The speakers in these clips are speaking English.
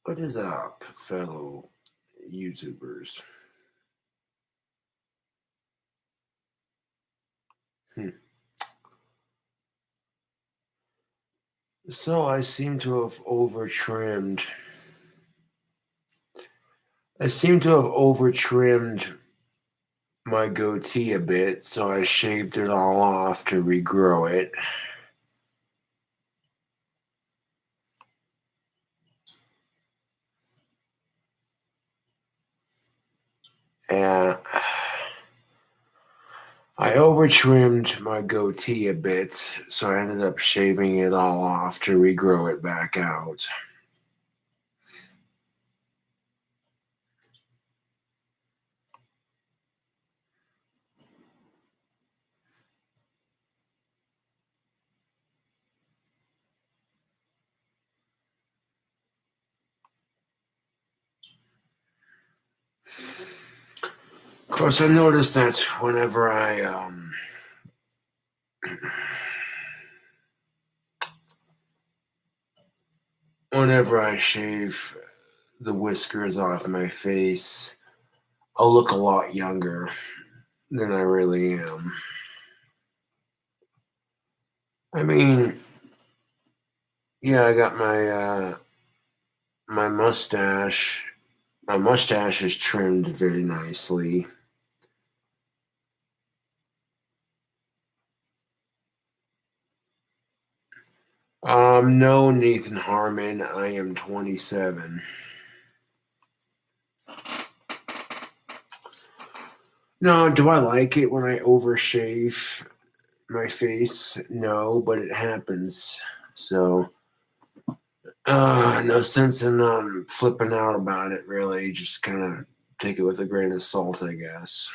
What is up, fellow YouTubers? Hmm. So I seem to have over-trimmed. I seem to have over-trimmed my goatee a bit, so I shaved it all off to regrow it. And I over-trimmed my goatee a bit, so I ended up shaving it all off to regrow it back out. Of course, I noticed that whenever I shave the whiskers off my face, I'll look a lot younger than I really am. I mean, yeah, I got my mustache. My mustache is trimmed very nicely. No, Nathan Harmon. I am 27. No, do I like it when I overshave my face? No, but it happens. So, no sense in flipping out about it. Really, just kind of take it with a grain of salt, I guess.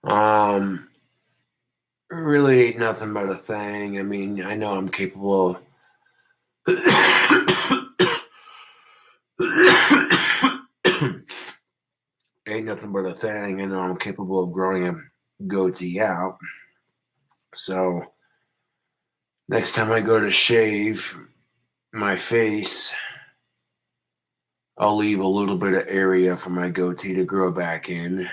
Um, Really ain't nothing but a thing. I mean, I know I'm capable of. Ain't nothing but a thing. I know I'm capable of growing a goatee out. So next time I go to shave my face, I'll leave a little bit of area for my goatee to grow back in.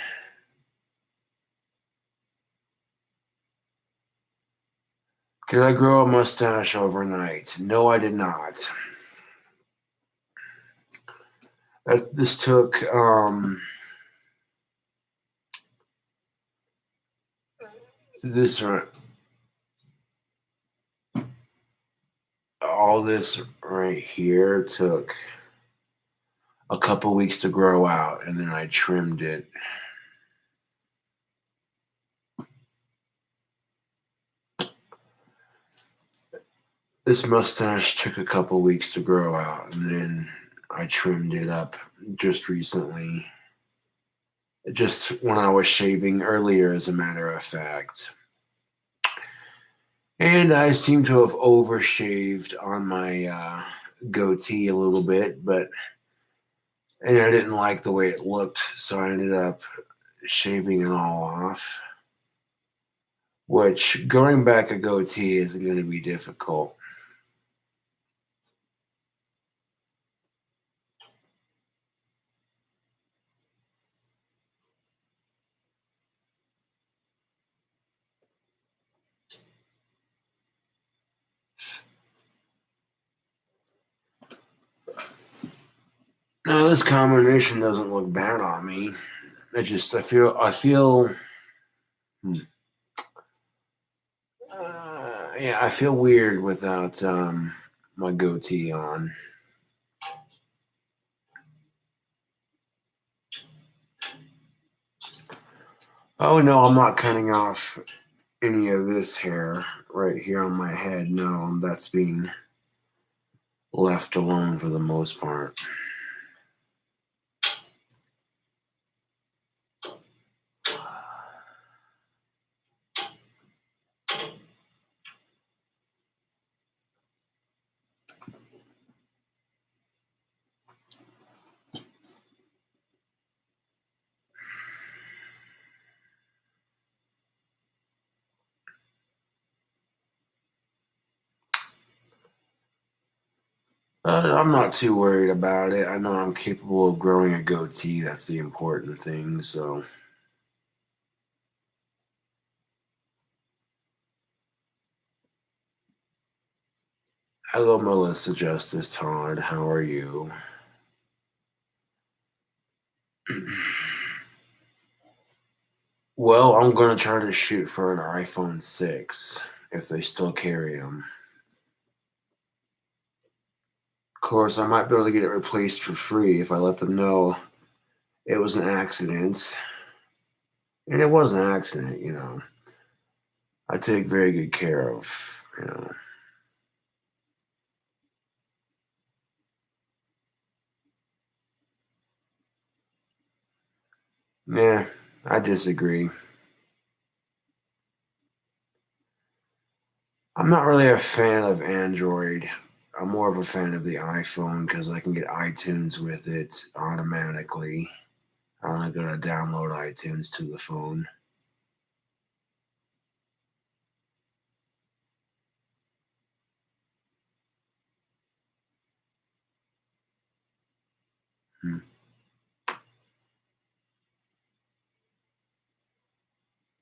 Did I grow a mustache overnight? No, I did not. This took this all this right here took a couple weeks to grow out, and then I trimmed it. This mustache took a couple weeks to grow out, and then I trimmed it up just recently. Just when I was shaving earlier, as a matter of fact. And I seem to have overshaved on my goatee a little bit, and I didn't like the way it looked, so I ended up shaving it all off. Which growing back a goatee is going to be difficult. Now this combination doesn't look bad on me. I feel yeah, I feel weird without my goatee on. Oh no, I'm not cutting off any of this hair right here on my head. No, that's being left alone for the most part. I'm not too worried about it. I know I'm capable of growing a goatee. That's the important thing. So, hello, Melissa Justice Todd. How are you? Well, I'm going to try to shoot for an iPhone 6 if they still carry them. Of course, I might be able to get it replaced for free if I let them know it was an accident. And it was an accident, you know. I take very good care of, you know. Yeah, I disagree. I'm not really a fan of Android. I'm more of a fan of the iPhone because I can get iTunes with it automatically. I don't gotta download iTunes to the phone. Hmm.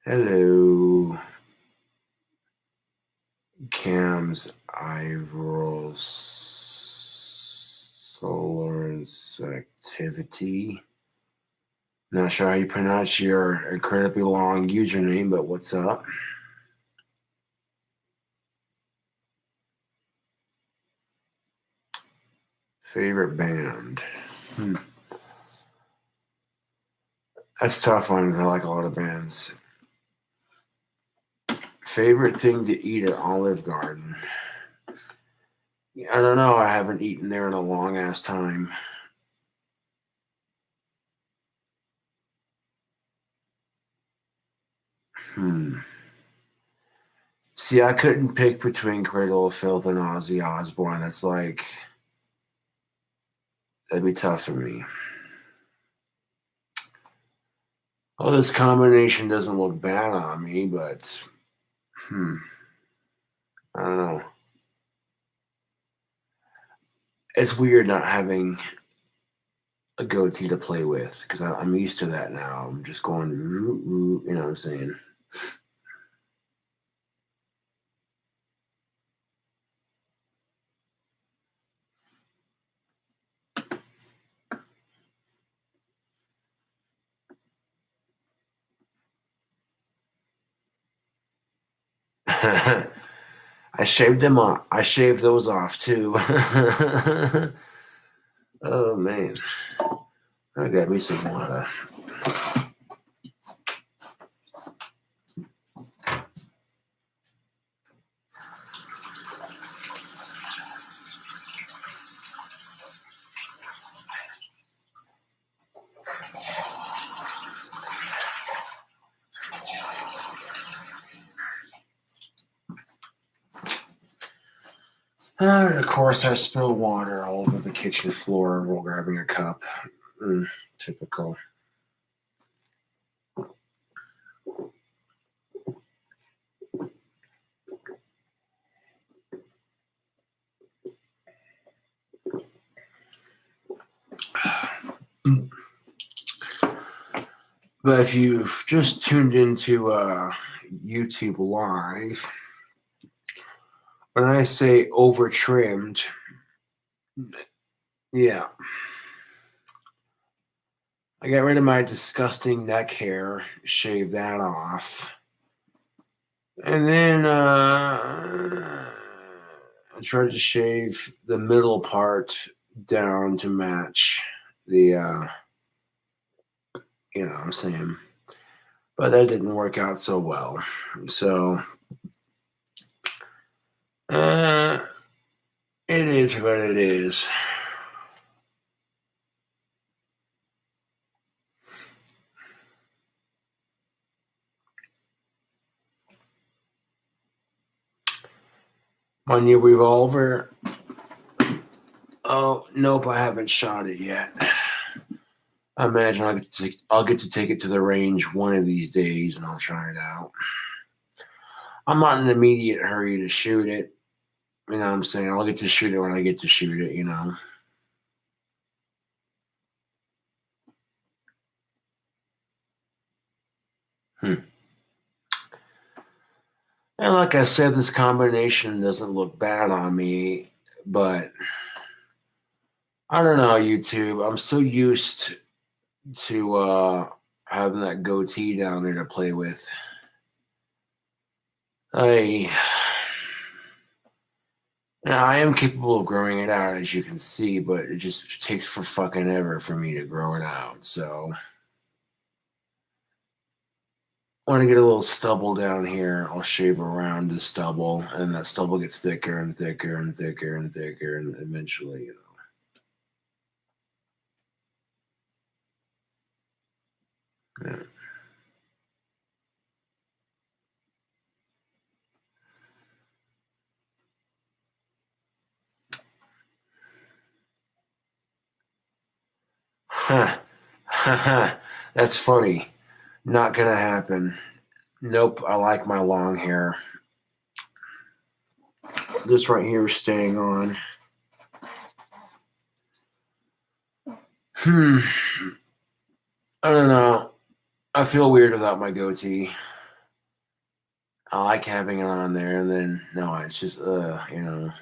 Hello, Cam's Ivor's Solar Activity. Not sure how you pronounce your incredibly long username, but what's up? Favorite band? Hmm. That's a tough one because I like a lot of bands. Favorite thing to eat at Olive Garden? I don't know. I haven't eaten there in a long ass time. Hmm. See, I couldn't pick between Cradle of Filth and Ozzy Osbourne. It's like that'd be tough for me. Well, this combination doesn't look bad on me, but I don't know. It's weird not having a goatee to play with because I'm used to that now. I'm just going, you know what I'm saying? I shaved them off. I shaved those off too. Oh man, I got me some water. And of course, I spilled water all over the kitchen floor while grabbing a cup. Typical. But if you've just tuned into YouTube Live, when I say over trimmed, yeah, I got rid of my disgusting neck hair, shaved that off, and then I tried to shave the middle part down to match the, you know what I'm saying. But that didn't work out so well. So, uh, it is what it is. My new revolver. Oh, nope, I haven't shot it yet. I imagine I'll get to take it to the range one of these days and I'll try it out. I'm not in an immediate hurry to shoot it. You know what I'm saying? I'll get to shoot it when I get to shoot it, you know. And like I said, this combination doesn't look bad on me, but I don't know, YouTube. I'm so used to having that goatee down there to play with. I I am capable of growing it out, as you can see, but it just takes for fucking ever for me to grow it out. So when I get a little stubble down here, I'll shave around the stubble, and that stubble gets thicker and thicker and thicker and thicker, and eventually, you know. Yeah. Huh. That's funny. Not gonna happen. Nope, I like my long hair. This right here is staying on. Hmm. I don't know. I feel weird without my goatee. I like having it on there, and then no, it's just you know.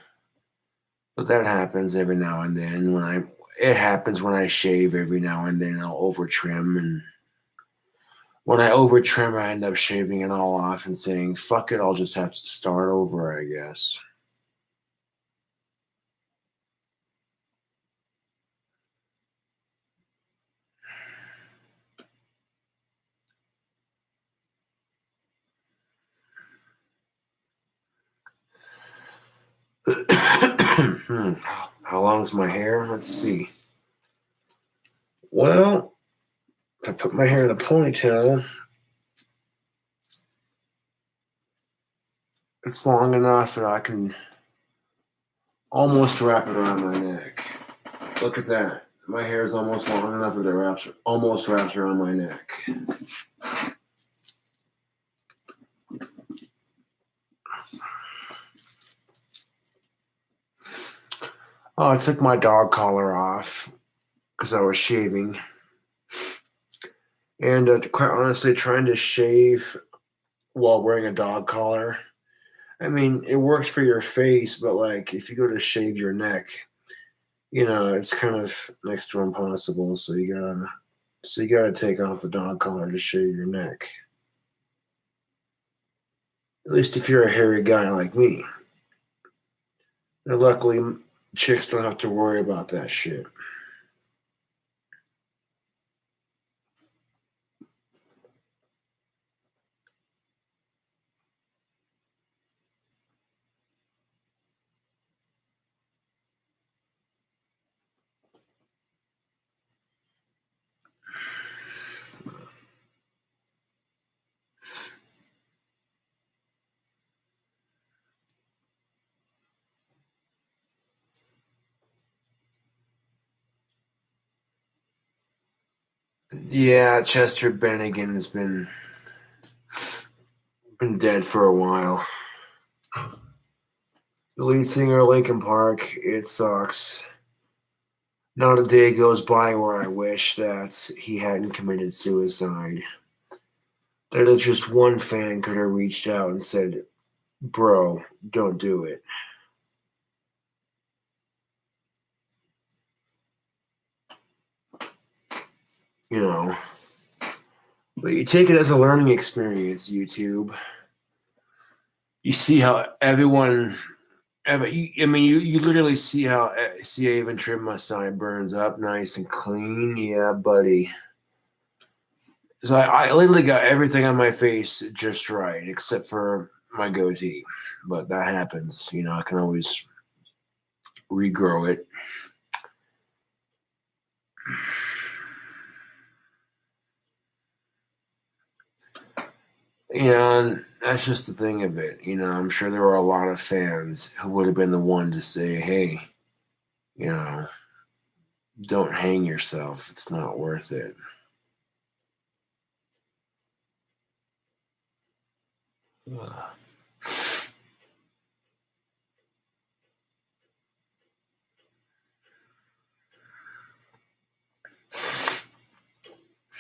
But that happens every now and then. It happens when I shave every now and then. I'll over trim, and when I over trim, I end up shaving it all off and saying, "Fuck it, I'll just have to start over," I guess. How long is my hair? Let's see. Well, if I put my hair in a ponytail, it's long enough that I can almost wrap it around my neck. Look at that. My hair is almost long enough that almost wraps around my neck. Oh, I took my dog collar off because I was shaving. And quite honestly, trying to shave while wearing a dog collar, I mean, it works for your face, but like if you go to shave your neck, you know, it's kind of next to impossible. So you gotta take off the dog collar to shave your neck. At least if you're a hairy guy like me. And luckily, chicks don't have to worry about that shit. Yeah, Chester Bennington has been dead for a while. The lead singer of Linkin Park. It sucks. Not a day goes by where I wish that he hadn't committed suicide. That if just one fan could have reached out and said, "Bro, don't do it." You know. But you take it as a learning experience, YouTube. You see how everyone you literally see how I even trim my sideburns up nice and clean. Yeah, buddy. So I literally got everything on my face just right, except for my goatee. But that happens. You know, I can always regrow it. And that's just the thing of it. You know, I'm sure there were a lot of fans who would have been the one to say, hey, you know, don't hang yourself. It's not worth it.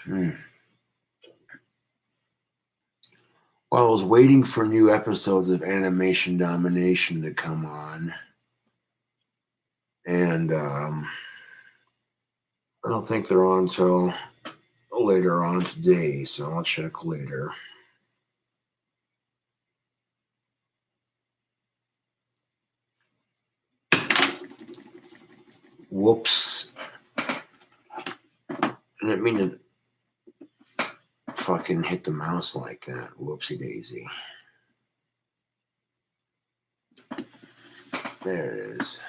Well, I was waiting for new episodes of Animation Domination to come on. And I don't think they're on until later on today, so I'll check later. Whoops. I didn't mean to fucking hit the mouse like that. Whoopsie daisy. There it is.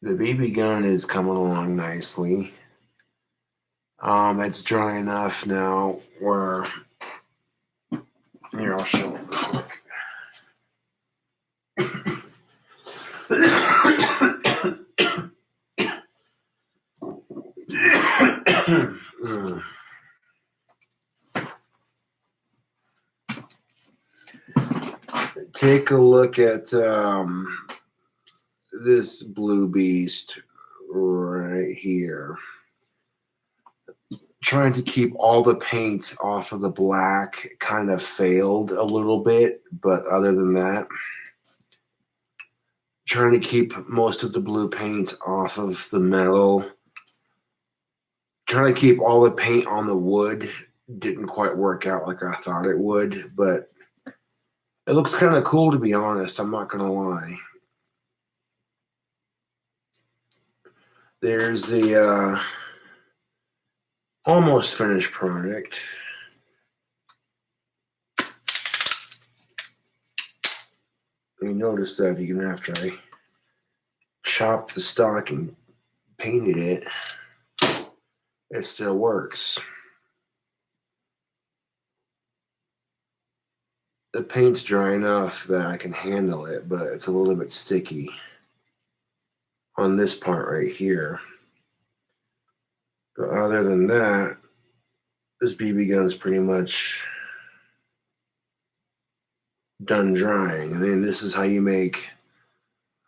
The BB gun is coming along nicely. It's dry enough now where, here, I'll show it real quick. Take a look at this blue beast right here. Trying to keep all the paint off of the black kind of failed a little bit, but other than that, trying to keep most of the blue paint off of the metal. Trying to keep all the paint on the wood didn't quite work out like I thought it would, but it looks kind of cool, to be honest. I'm not going to lie. There's the almost finished product. You notice that even after I chopped the stock and painted it, it still works. The paint's dry enough that I can handle it, but it's a little bit sticky on this part right here. But other than that, this BB gun's pretty much done drying. And then this is how you make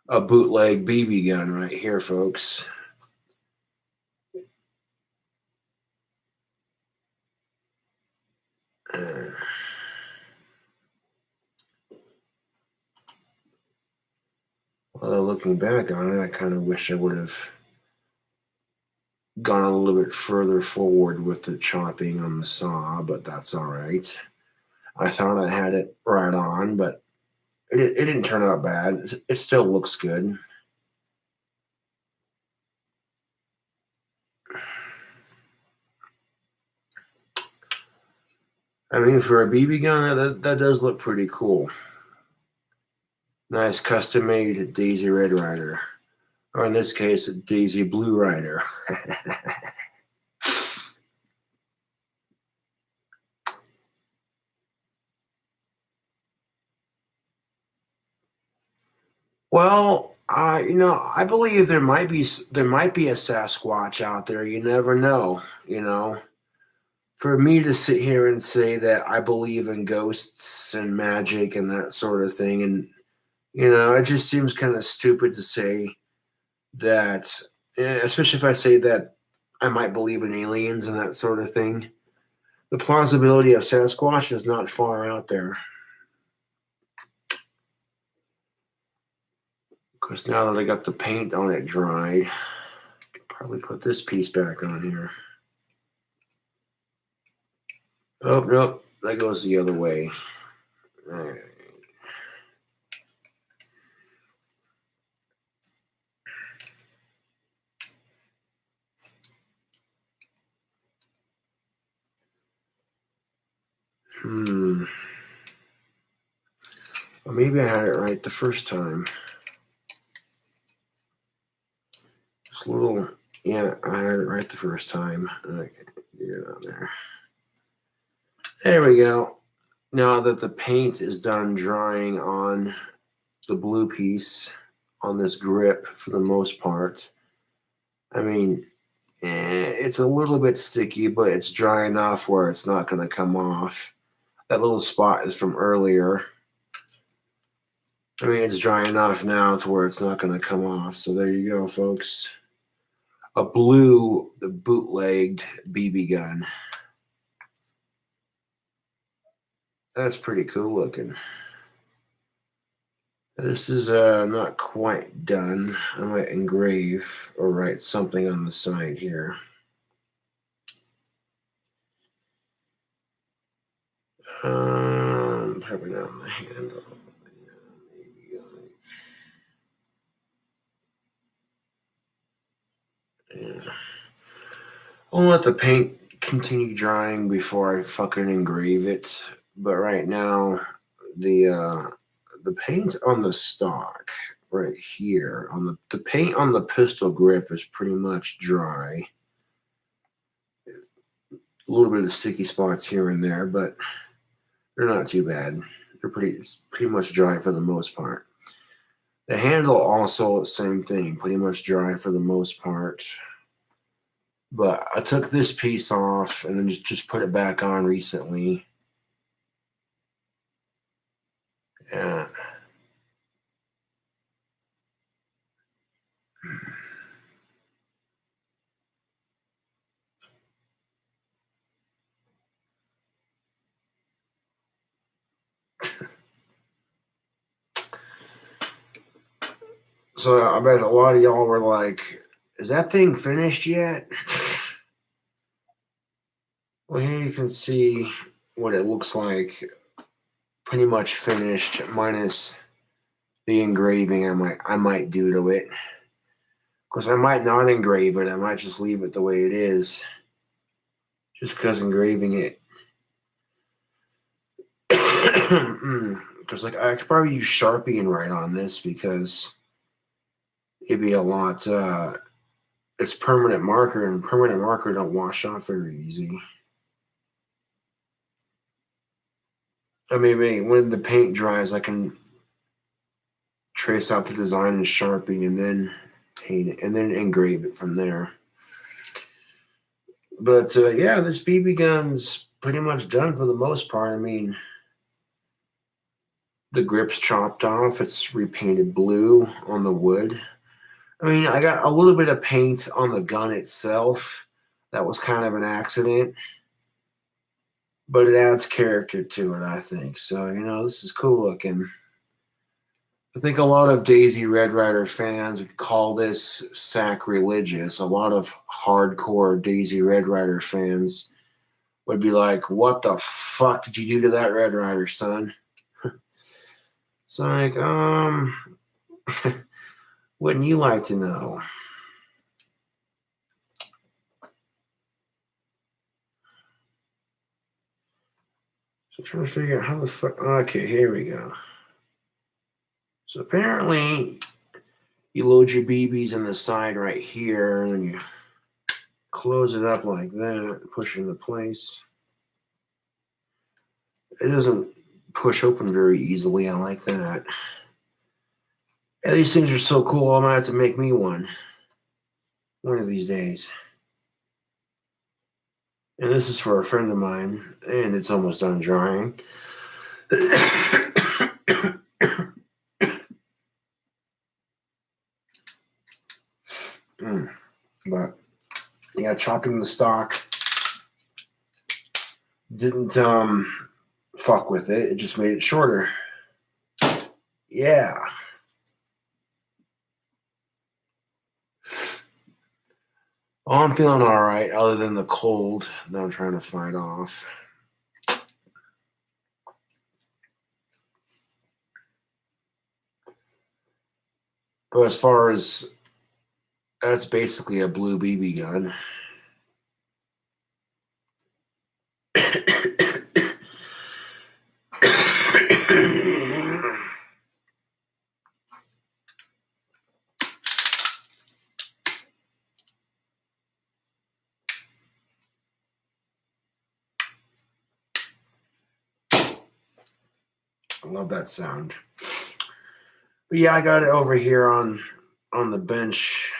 a bootleg BB gun right here, folks. Although looking back on it, I kind of wish I would have gone a little bit further forward with the chopping on the saw, but that's all right. I thought I had it right on, but it didn't turn out bad. It still looks good. I mean, for a BB gun, that does look pretty cool. Nice custom-made Daisy Red Rider. Or in this case, a Daisy Blue Rider. Well, I believe there might be a Sasquatch out there. You never know, For me to sit here and say that I believe in ghosts and magic and that sort of thing, and it just seems kind of stupid to say that, especially if I say that I might believe in aliens and that sort of thing. The plausibility of Sasquatch is not far out there. Because now that I got the paint on it dried, I can probably put this piece back on here. Oh, nope, that goes the other way. All right. Well, maybe I had it right the first time. Just a little Yeah, I had it right the first time. Okay, get it on there. There we go. Now that the paint is done drying on the blue piece on this grip for the most part, I mean, it's a little bit sticky, but it's dry enough where it's not going to come off. That little spot is from earlier. I mean, it's dry enough now to where it's not going to come off. So there you go, folks. A blue bootlegged BB gun. That's pretty cool looking. This is not quite done. I might engrave or write something on the side here. Probably not on the handle. Yeah. I'll let the paint continue drying before I fucking engrave it. But right now, the paint on the stock right here on the paint on the pistol grip is pretty much dry. A little bit of sticky spots here and there, but they're not too bad. They're pretty much dry for the most part. The handle also same thing, pretty much dry for the most part. But I took this piece off and then just put it back on recently. Yeah. So I bet a lot of y'all were like, is that thing finished yet? Well, here you can see what it looks like. Pretty much finished, minus the engraving I might do to it. Of course, I might not engrave it. I might just leave it the way it is. Just because engraving it. Because like I could probably use Sharpie and write on this because it'd be a lot. It's permanent marker, and permanent marker don't wash off very easy. I mean, when the paint dries, I can trace out the design in Sharpie and then paint it, and then engrave it from there. But yeah, this BB gun's pretty much done for the most part. I mean, the grip's chopped off. It's repainted blue on the wood. I mean, I got a little bit of paint on the gun itself. That was kind of an accident. But it adds character to it, I think. So, this is cool looking. I think a lot of Daisy Red Ryder fans would call this sacrilegious. A lot of hardcore Daisy Red Ryder fans would be like, what the fuck did you do to that Red Ryder, son? It's like, wouldn't you like to know? So I'm trying to figure out how the fuck. Okay, here we go. So apparently, you load your BBs in the side right here, and then you close it up like that, push it into place. It doesn't push open very easily. I like that. Yeah, these things are so cool. I'm gonna have to make me one of these days. And this is for a friend of mine, and it's almost done drying. But yeah, chopping the stock didn't fuck with it. It just made it shorter. Yeah. Oh, I'm feeling all right, other than the cold that I'm trying to fight off. But as far as that's basically a blue BB gun. I love that sound. But yeah, I got it over here on the bench.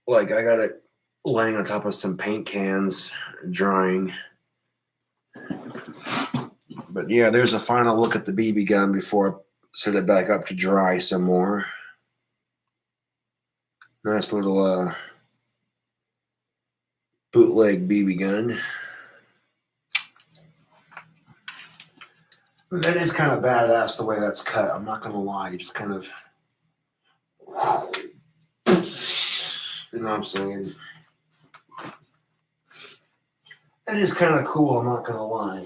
Like, I got it laying on top of some paint cans, drying. But yeah, there's a final look at the BB gun before I set it back up to dry some more. Nice little bootleg BB gun. But that is kind of badass the way that's cut. I'm not gonna lie, just kind of, you know what I'm saying? That is kind of cool. I'm not gonna lie.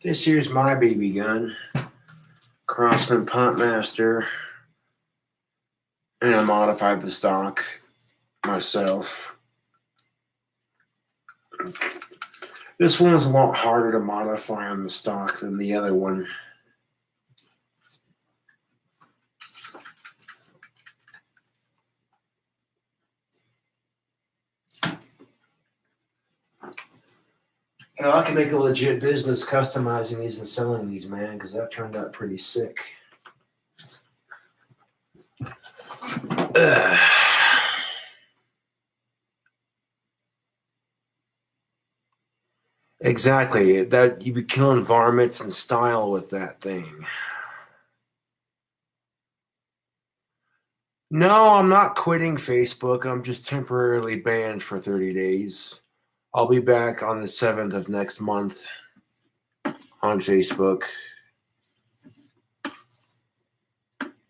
This here's my BB gun, Crossman Puntmaster, and I modified the stock myself. This one is a lot harder to modify on the stock than the other one. You know, I can make a legit business customizing these and selling these, man, because that turned out pretty sick. Exactly. That you'd be killing varmints in style with that thing. No, I'm not quitting Facebook. I'm just temporarily banned for 30 days. I'll be back on the 7th of next month on Facebook.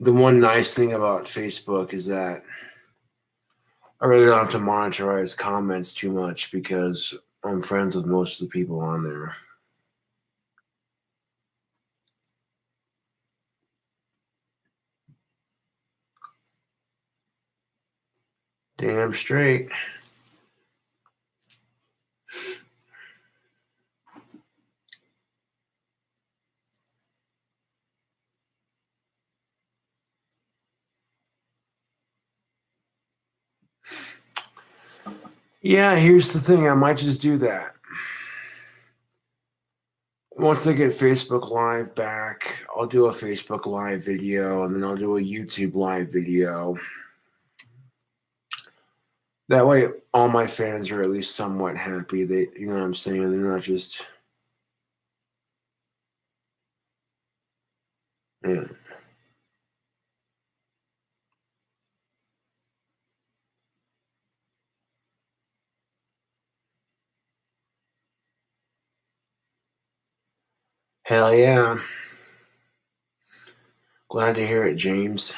The one nice thing about Facebook is that I really don't have to monitorize comments too much because I'm friends with most of the people on there. Damn straight. Yeah, here's the thing. I might just do that. Once I get Facebook Live back, I'll do a Facebook Live video, and then I'll do a YouTube Live video. That way, all my fans are at least somewhat happy. They, you know what I'm saying? They're not just... Yeah. Hell yeah. Glad to hear it, James.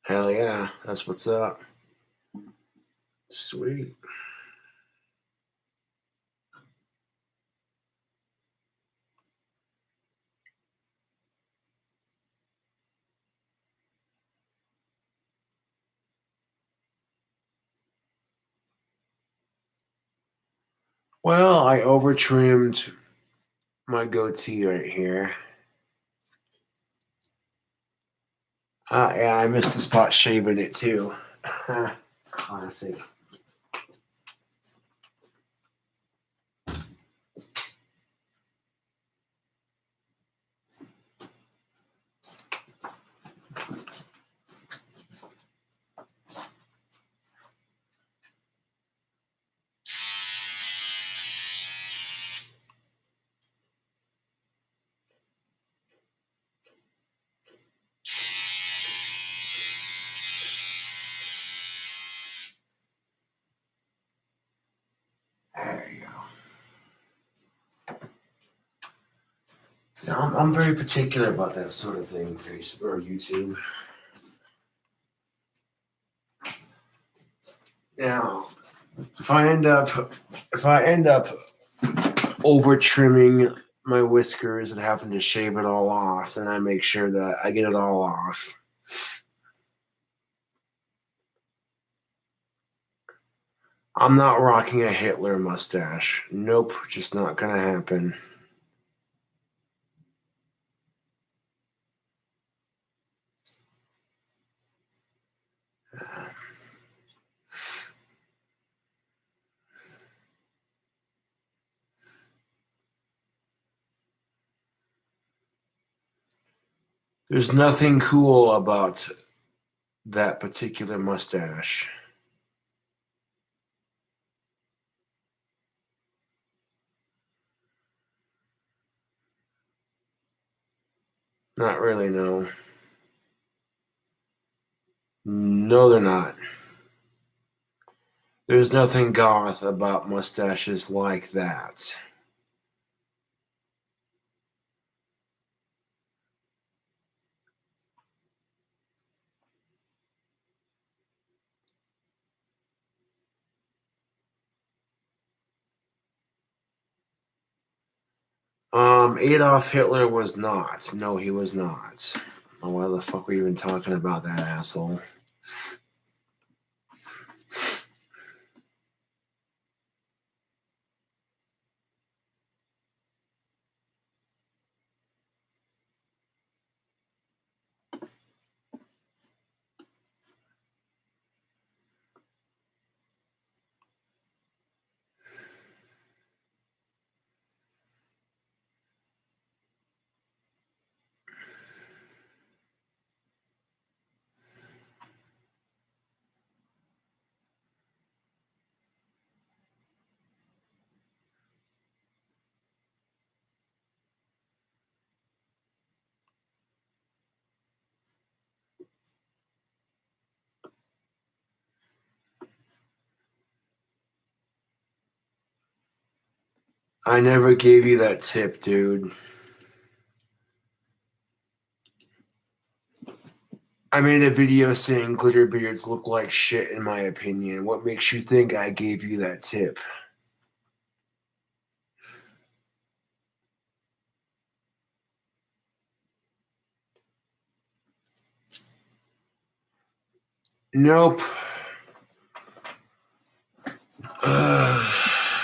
Hell yeah. That's what's up. Sweet. Well, I over trimmed my goatee right here. Yeah, I missed the spot shaving it too. Classic. There you go. Now, I'm very particular about that sort of thing, Facebook or YouTube. Now, If I end up over trimming my whiskers and having to shave it all off, then I make sure that I get it all off. I'm not rocking a Hitler mustache. Nope, just not gonna happen. There's nothing cool about that particular mustache. Not really, no. No, they're not. There's nothing goth about mustaches like that. Adolf Hitler was not. No, he was not. Oh, why the fuck were you even talking about that asshole? I never gave you that tip, dude. I made a video saying glitter beards look like shit, in my opinion. What makes you think I gave you that tip? Nope.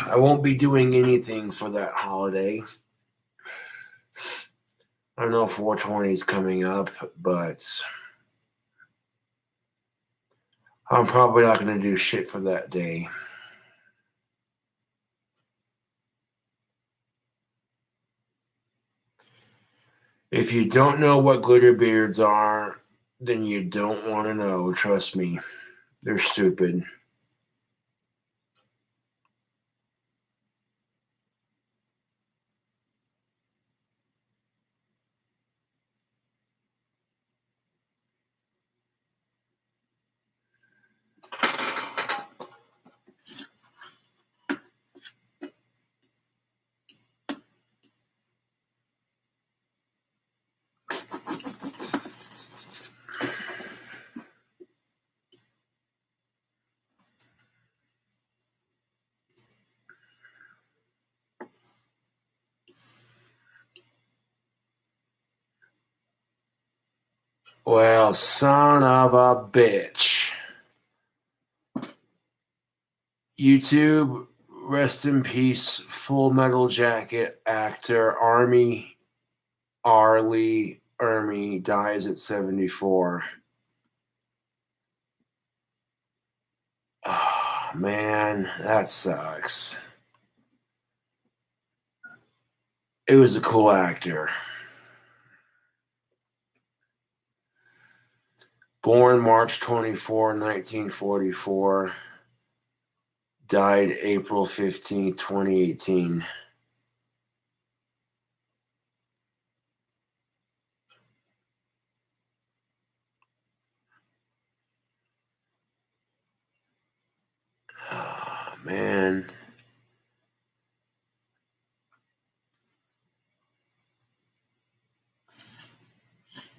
I won't be doing anything for that holiday. I don't know if 420 is coming up, but I'm probably not going to do shit for that day. If you don't know what glitter beards are, then you don't want to know. Trust me, they're stupid. Well, son of a bitch. YouTube, rest in peace, Full Metal Jacket actor Arlie Ermy dies at 74. Oh, man, that sucks. It was a cool actor. Born March 24, 1944. Died April 15th, 2018. Oh, man.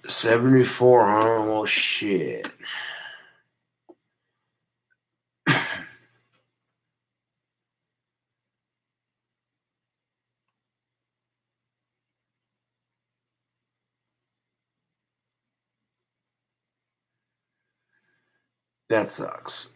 74, huh? Well, shit. That sucks.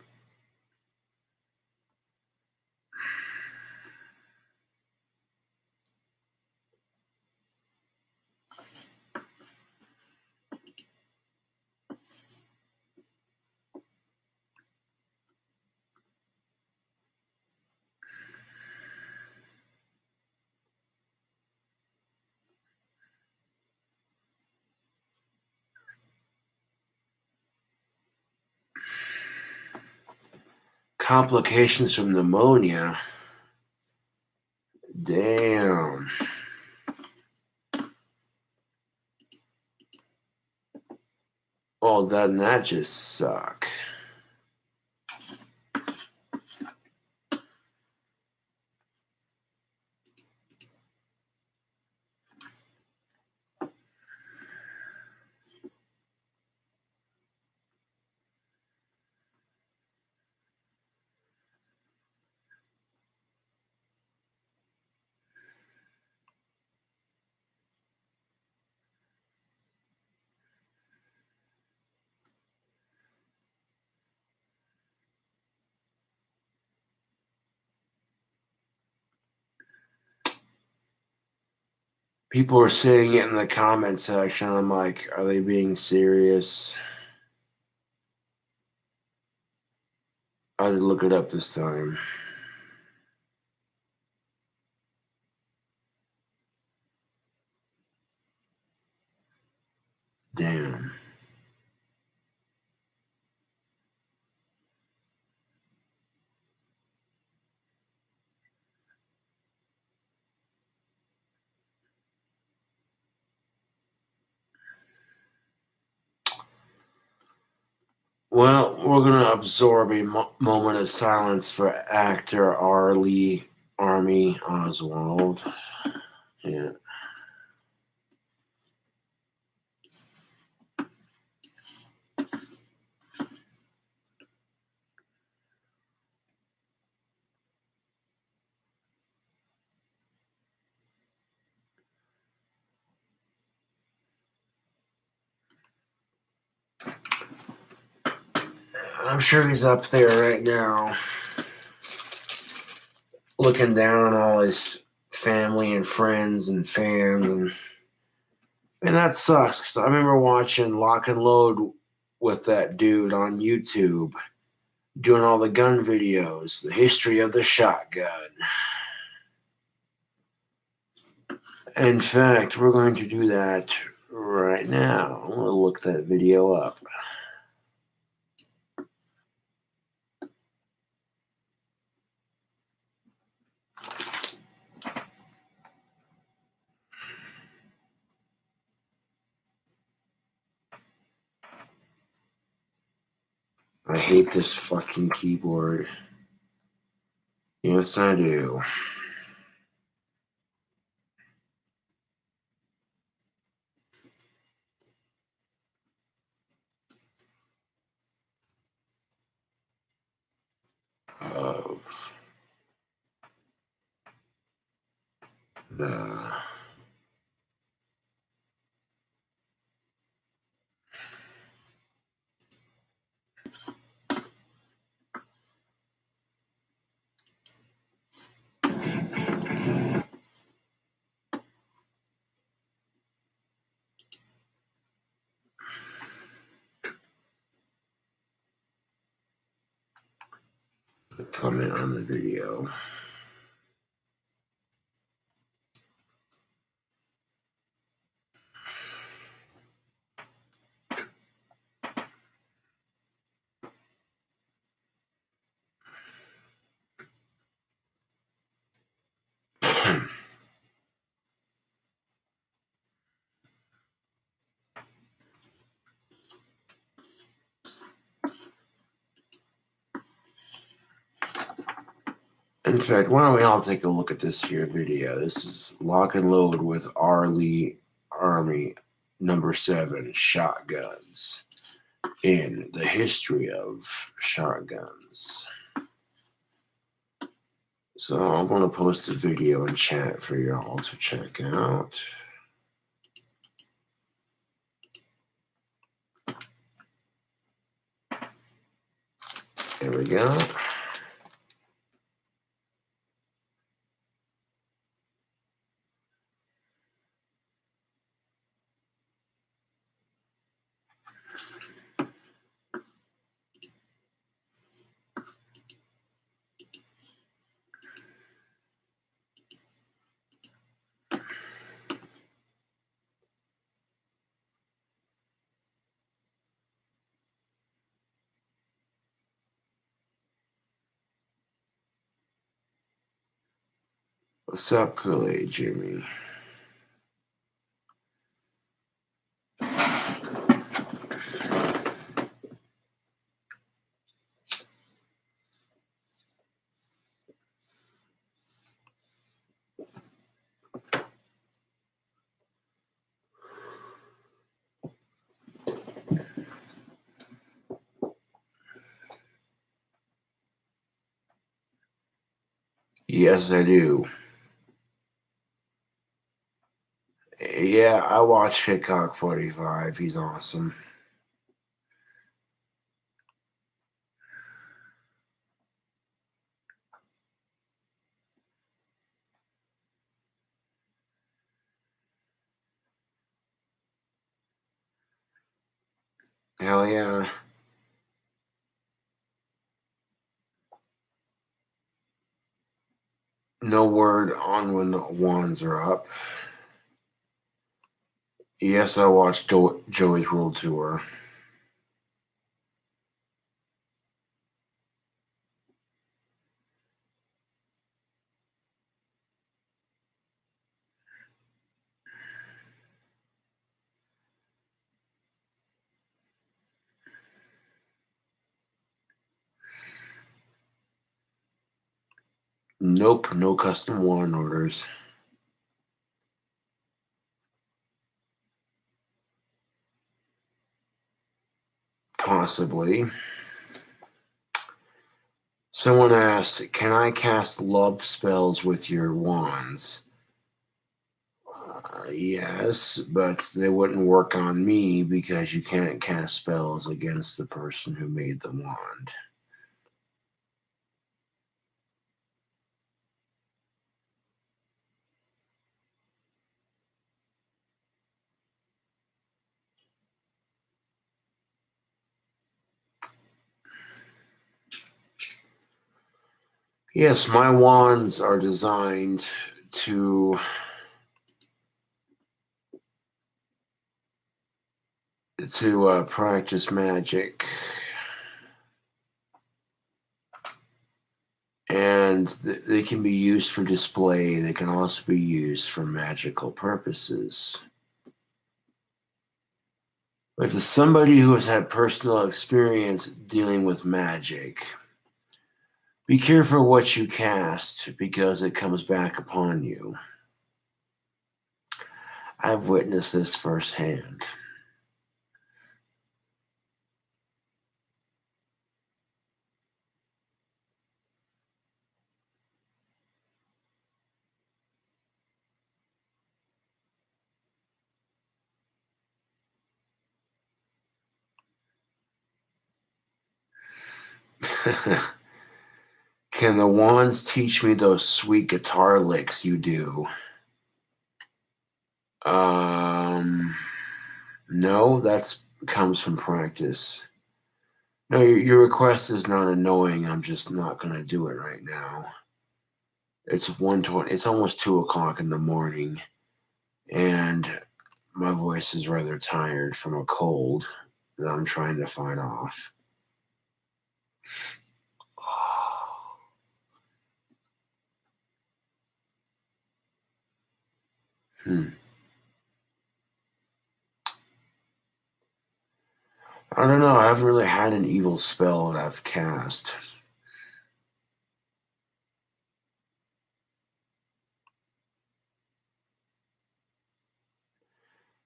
Complications from pneumonia. Damn. Oh, doesn't that just suck? People are saying it in the comment section. I'm like, are they being serious? I had to look it up this time. Damn. Well, we're going to absorb a moment of silence for actor R. Lee Army Oswald. Yeah. I'm sure he's up there right now, looking down on all his family and friends and fans, and that sucks because I remember watching Lock and Load with that dude on YouTube, doing all the gun videos, the history of the shotgun. In fact, we're going to do that right now. I'm going to look that video up. I hate this fucking keyboard. Yes, I do. Of the comment on the video. In fact, why don't we all take a look at this here video? This is Lock and Load with R. Lee Army number 7, shotguns, in the history of shotguns. So I'm going to post a video in chat for you all to check out. There we go. What's up, Kool-Aid Jimmy? Yes, I do. Yeah, I watch Hickok 45. He's awesome. Hell yeah. No word on when the wands are up. Yes, I watched Joey's World Tour. Nope, no custom wand orders. Possibly. Someone asked, can I cast love spells with your wands? Yes, but they wouldn't work on me because you can't cast spells against the person who made the wand. Yes, my wands are designed to practice magic, and they can be used for display. They can also be used for magical purposes. But as somebody who has had personal experience dealing with magic, be careful what you cast because it comes back upon you. I've witnessed this firsthand. Can the wands teach me those sweet guitar licks you do? No, that's comes from practice. No, your request is not annoying. I'm just not gonna do it right now. It's 1:20. It's almost 2 o'clock in the morning, and my voice is rather tired from a cold that I'm trying to fight off. I don't know. I haven't really had an evil spell that I've cast.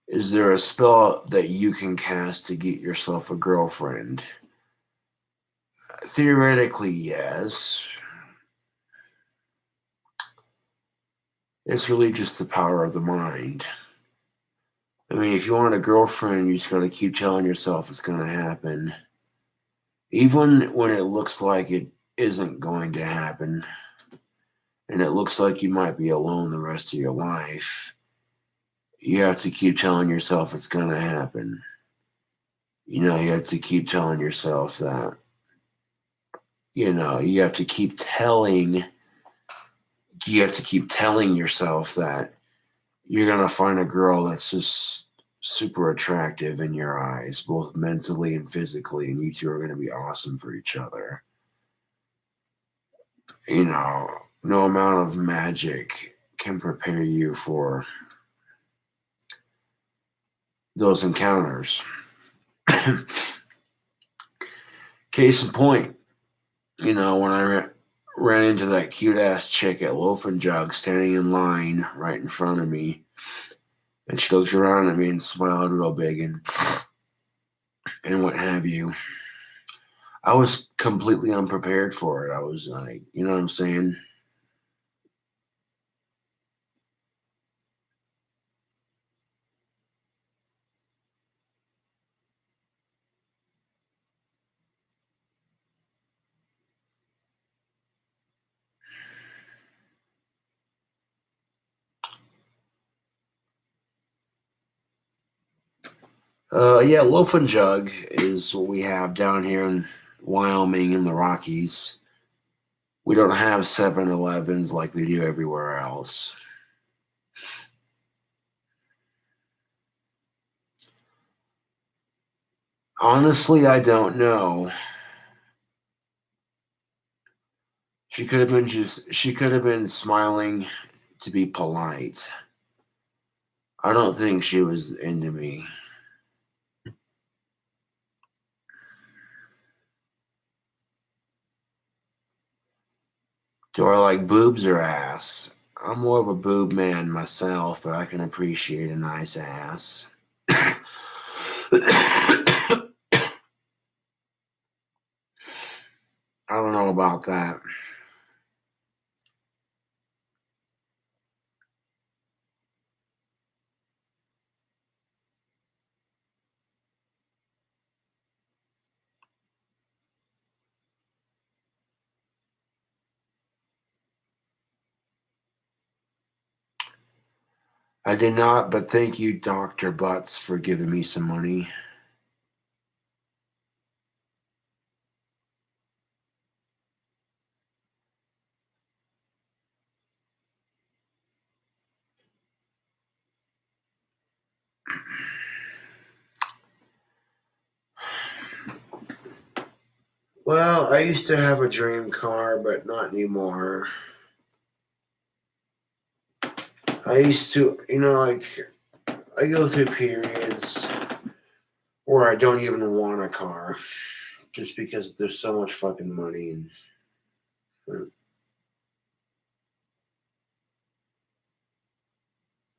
Is there a spell that you can cast to get yourself a girlfriend? Theoretically, yes. It's really just the power of the mind. I mean, if you want a girlfriend, you just gotta keep telling yourself it's gonna happen. Even when it looks like it isn't going to happen, and it looks like you might be alone the rest of your life, you have to keep telling yourself it's going to happen. You have to keep telling yourself that, you have to keep telling yourself that you're going to find a girl that's just super attractive in your eyes, both mentally and physically, and you two are going to be awesome for each other. No amount of magic can prepare you for those encounters. Case in point, when I ran into that cute ass chick at Loaf and Jug standing in line right in front of me, and she looked around at me and smiled real big and what have you. I was completely unprepared for it. I was like, you know what I'm saying? Yeah, Loaf and Jug is what we have down here in Wyoming in the Rockies. We don't have 7-Elevens like they do everywhere else. Honestly, I don't know. She could have been smiling to be polite. I don't think she was into me. Do I like boobs or ass? I'm more of a boob man myself, but I can appreciate a nice ass. I don't know about that. I did not, but thank you, Dr. Butts, for giving me some money. Well, I used to have a dream car, but not anymore. I used to, I go through periods where I don't even want a car just because there's so much fucking money.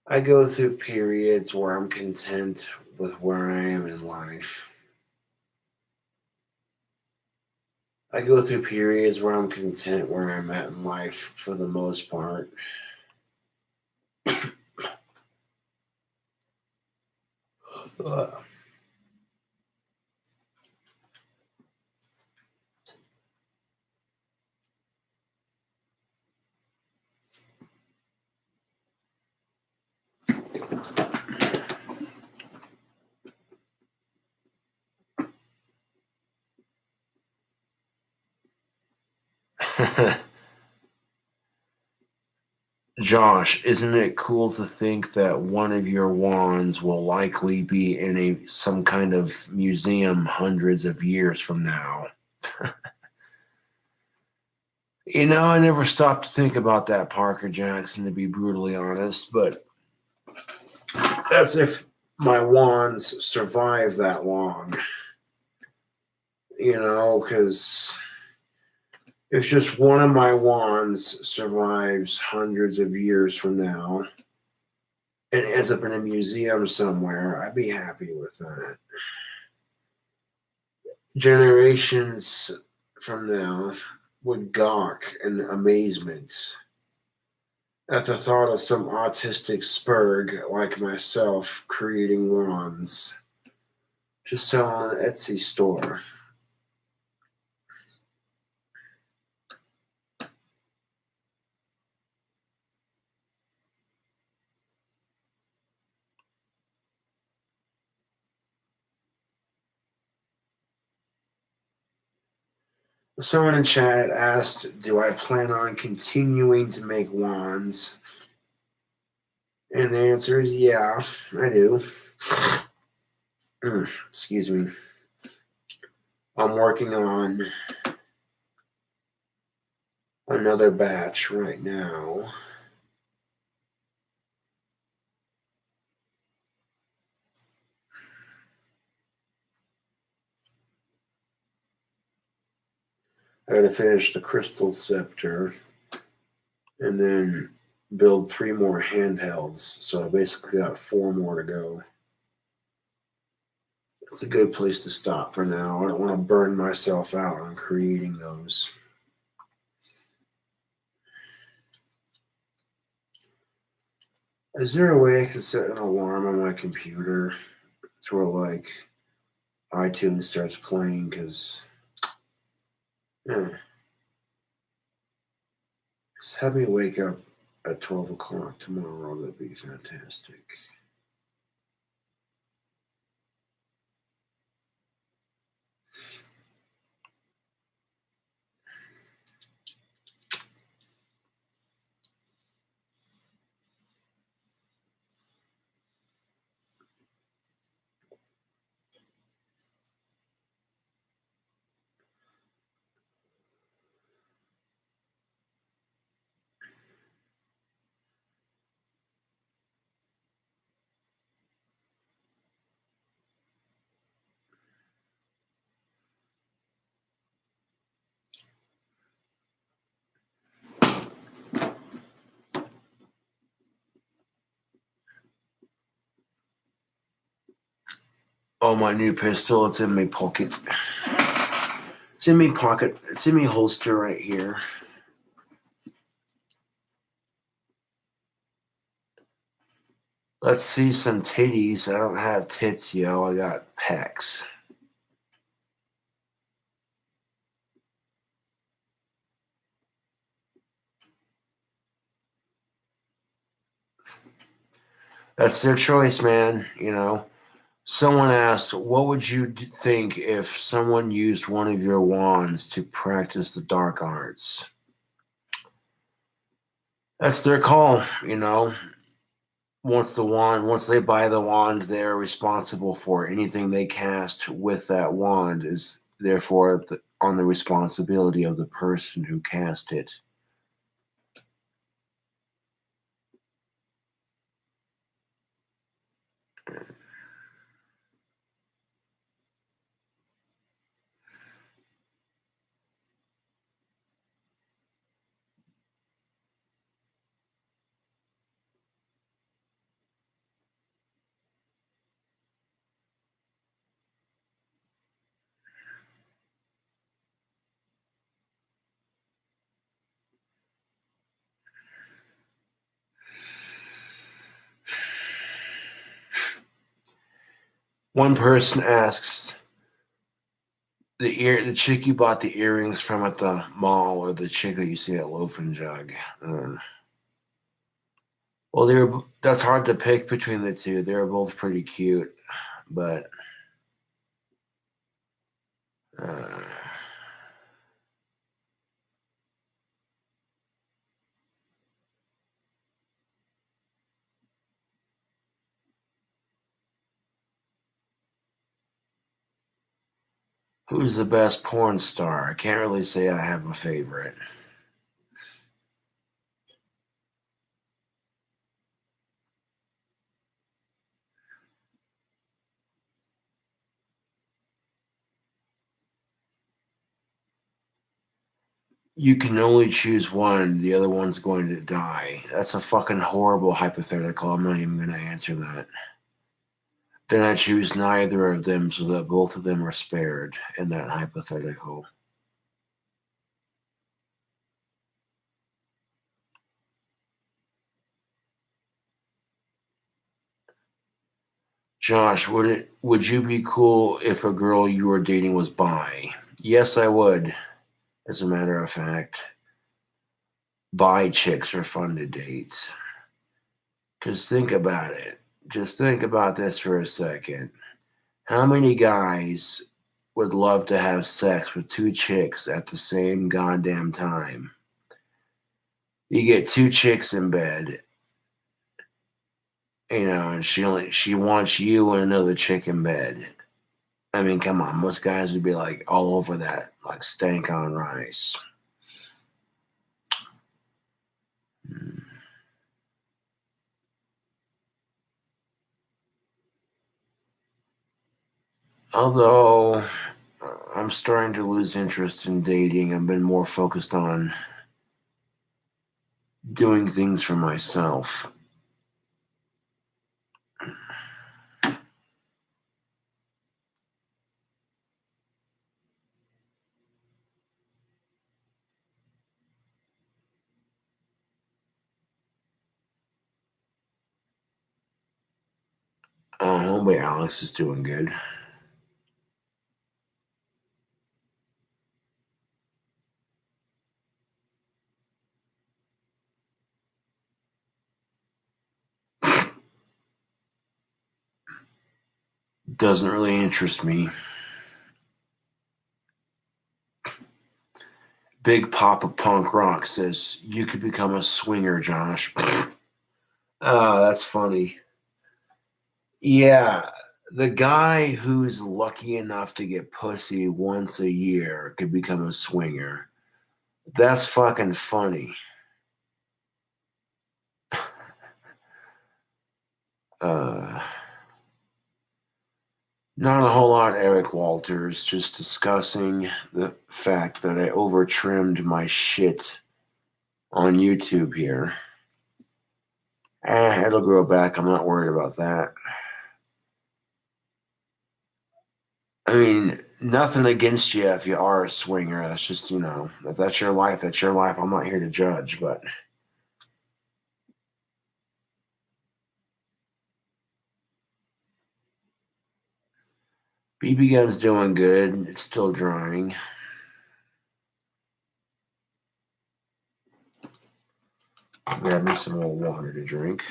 I go through periods where I'm content with where I am in life. I go through periods where I'm content where I'm at in life for the most part. Josh, isn't it cool to think that one of your wands will likely be in some kind of museum hundreds of years from now? I never stopped to think about that, Parker Jackson, to be brutally honest, but that's if my wands survive that long. Because if just one of my wands survives hundreds of years from now and ends up in a museum somewhere, I'd be happy with that. Generations from now would gawk in amazement at the thought of some autistic spurg like myself creating wands to sell on an Etsy store. Someone in chat asked, do I plan on continuing to make wands? And the answer is yeah, I do. Excuse me. I'm working on another batch right now. I gotta finish the crystal scepter and then build 3 more handhelds. So I basically got 4 more to go. It's a good place to stop for now. I don't want to burn myself out on creating those. Is there a way I can set an alarm on my computer to where like iTunes starts playing? Because just have me wake up at 12 o'clock tomorrow. That'd be fantastic. Oh, my new pistol. It's in my pocket. It's in my pocket. It's in my holster right here. Let's see some titties. I don't have tits, yo. I got pecs. That's their choice, man. You know. Someone asked, what would you think if someone used one of your wands to practice the dark arts? That's their call, you know. Once they buy the wand, they're responsible for anything they cast with that wand is therefore on the responsibility of the person who cast it. One person asks, the chick you bought the earrings from at the mall, or the chick that you see at Loaf and Jug? Well, that's hard to pick between the two. They're both pretty cute, but uh, who's the best porn star? I can't really say I have a favorite. You can only choose one. The other one's going to die. That's a fucking horrible hypothetical. I'm not even going to answer that. Then I choose neither of them so that both of them are spared in that hypothetical. Josh, would you be cool if a girl you were dating was bi? Yes, I would. As a matter of fact, bi chicks are fun to date. Because think about it. Just think about this for a second. How many guys would love to have sex with two chicks at the same goddamn time. You get two chicks in bed, and she wants you and another chick in bed. I mean, come on, most guys would be like all over that, like stank on rice. Although I'm starting to lose interest in dating, I've been more focused on doing things for myself. Homeboy Alex is doing good. Doesn't really interest me. Big Papa Punk Rock says, you could become a swinger, Josh. Oh, that's funny. Yeah, the guy who's lucky enough to get pussy once a year could become a swinger. That's fucking funny. Uh, Not a whole lot, Eric Walters. Just discussing the fact that I over trimmed my shit on YouTube here. It'll grow back. I'm not worried about that. I mean, nothing against you if you are a swinger. That's just, if that's your life, that's your life. I'm not here to judge, but BB gun's doing good. It's still drying. Grab me some more water to drink.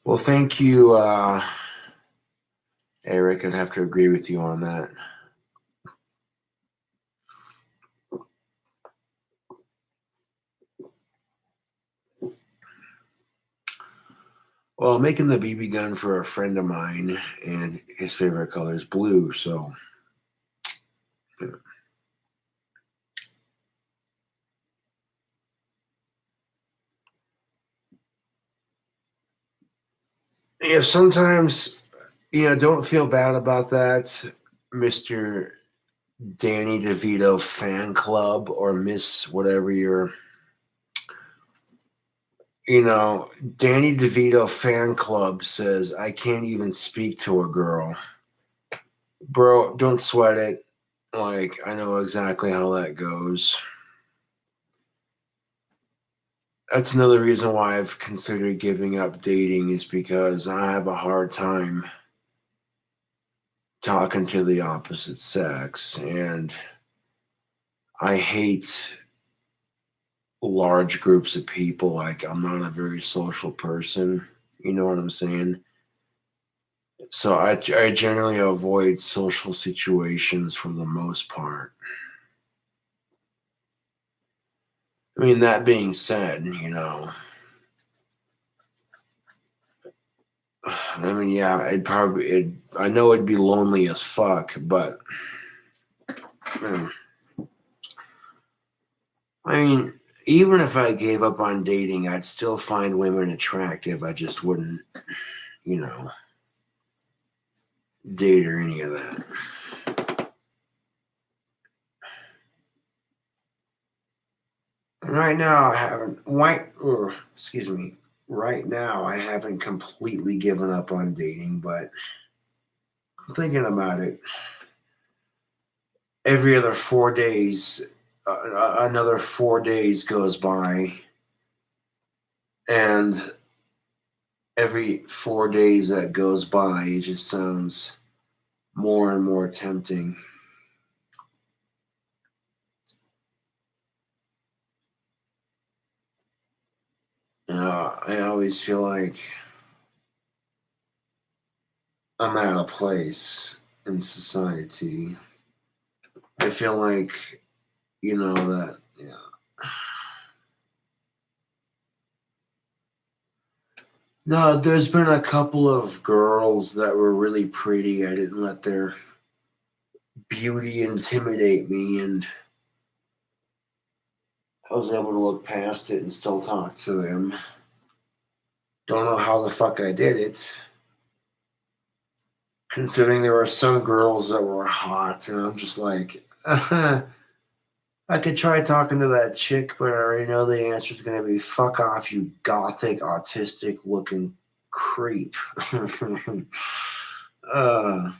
Well, thank you, Eric. I'd have to agree with you on that. Well, I'm making the BB gun for a friend of mine, and his favorite color is blue, so. Yeah, sometimes, don't feel bad about that, Mr. Danny DeVito fan club or Miss whatever you're. Danny DeVito fan club says, I can't even speak to a girl. Bro, don't sweat it. Like, I know exactly how that goes. That's another reason why I've considered giving up dating, is because I have a hard time talking to the opposite sex, and I hate large groups of people. Like, I'm not a very social person. You know what I'm saying? So I generally avoid social situations for the most part. I mean, that being said, I mean, yeah, I know it'd be lonely as fuck, but I mean, even if I gave up on dating, I'd still find women attractive. I just wouldn't, date or any of that. And right now, I haven't. Excuse me. Right now, I haven't completely given up on dating, but I'm thinking about it. Every other 4 days, another 4 days goes by, And every 4 days that goes by, it just sounds more and more tempting. I always feel like I'm out of place in society. I feel like, that, yeah. No, there's been a couple of girls that were really pretty. I didn't let their beauty intimidate me, and I was able to look past it and still talk to them. Don't know how the fuck I did it, considering there were some girls that were hot, and I'm just like, I could try talking to that chick, but I already know the answer is going to be fuck off, you gothic, autistic looking creep. uh,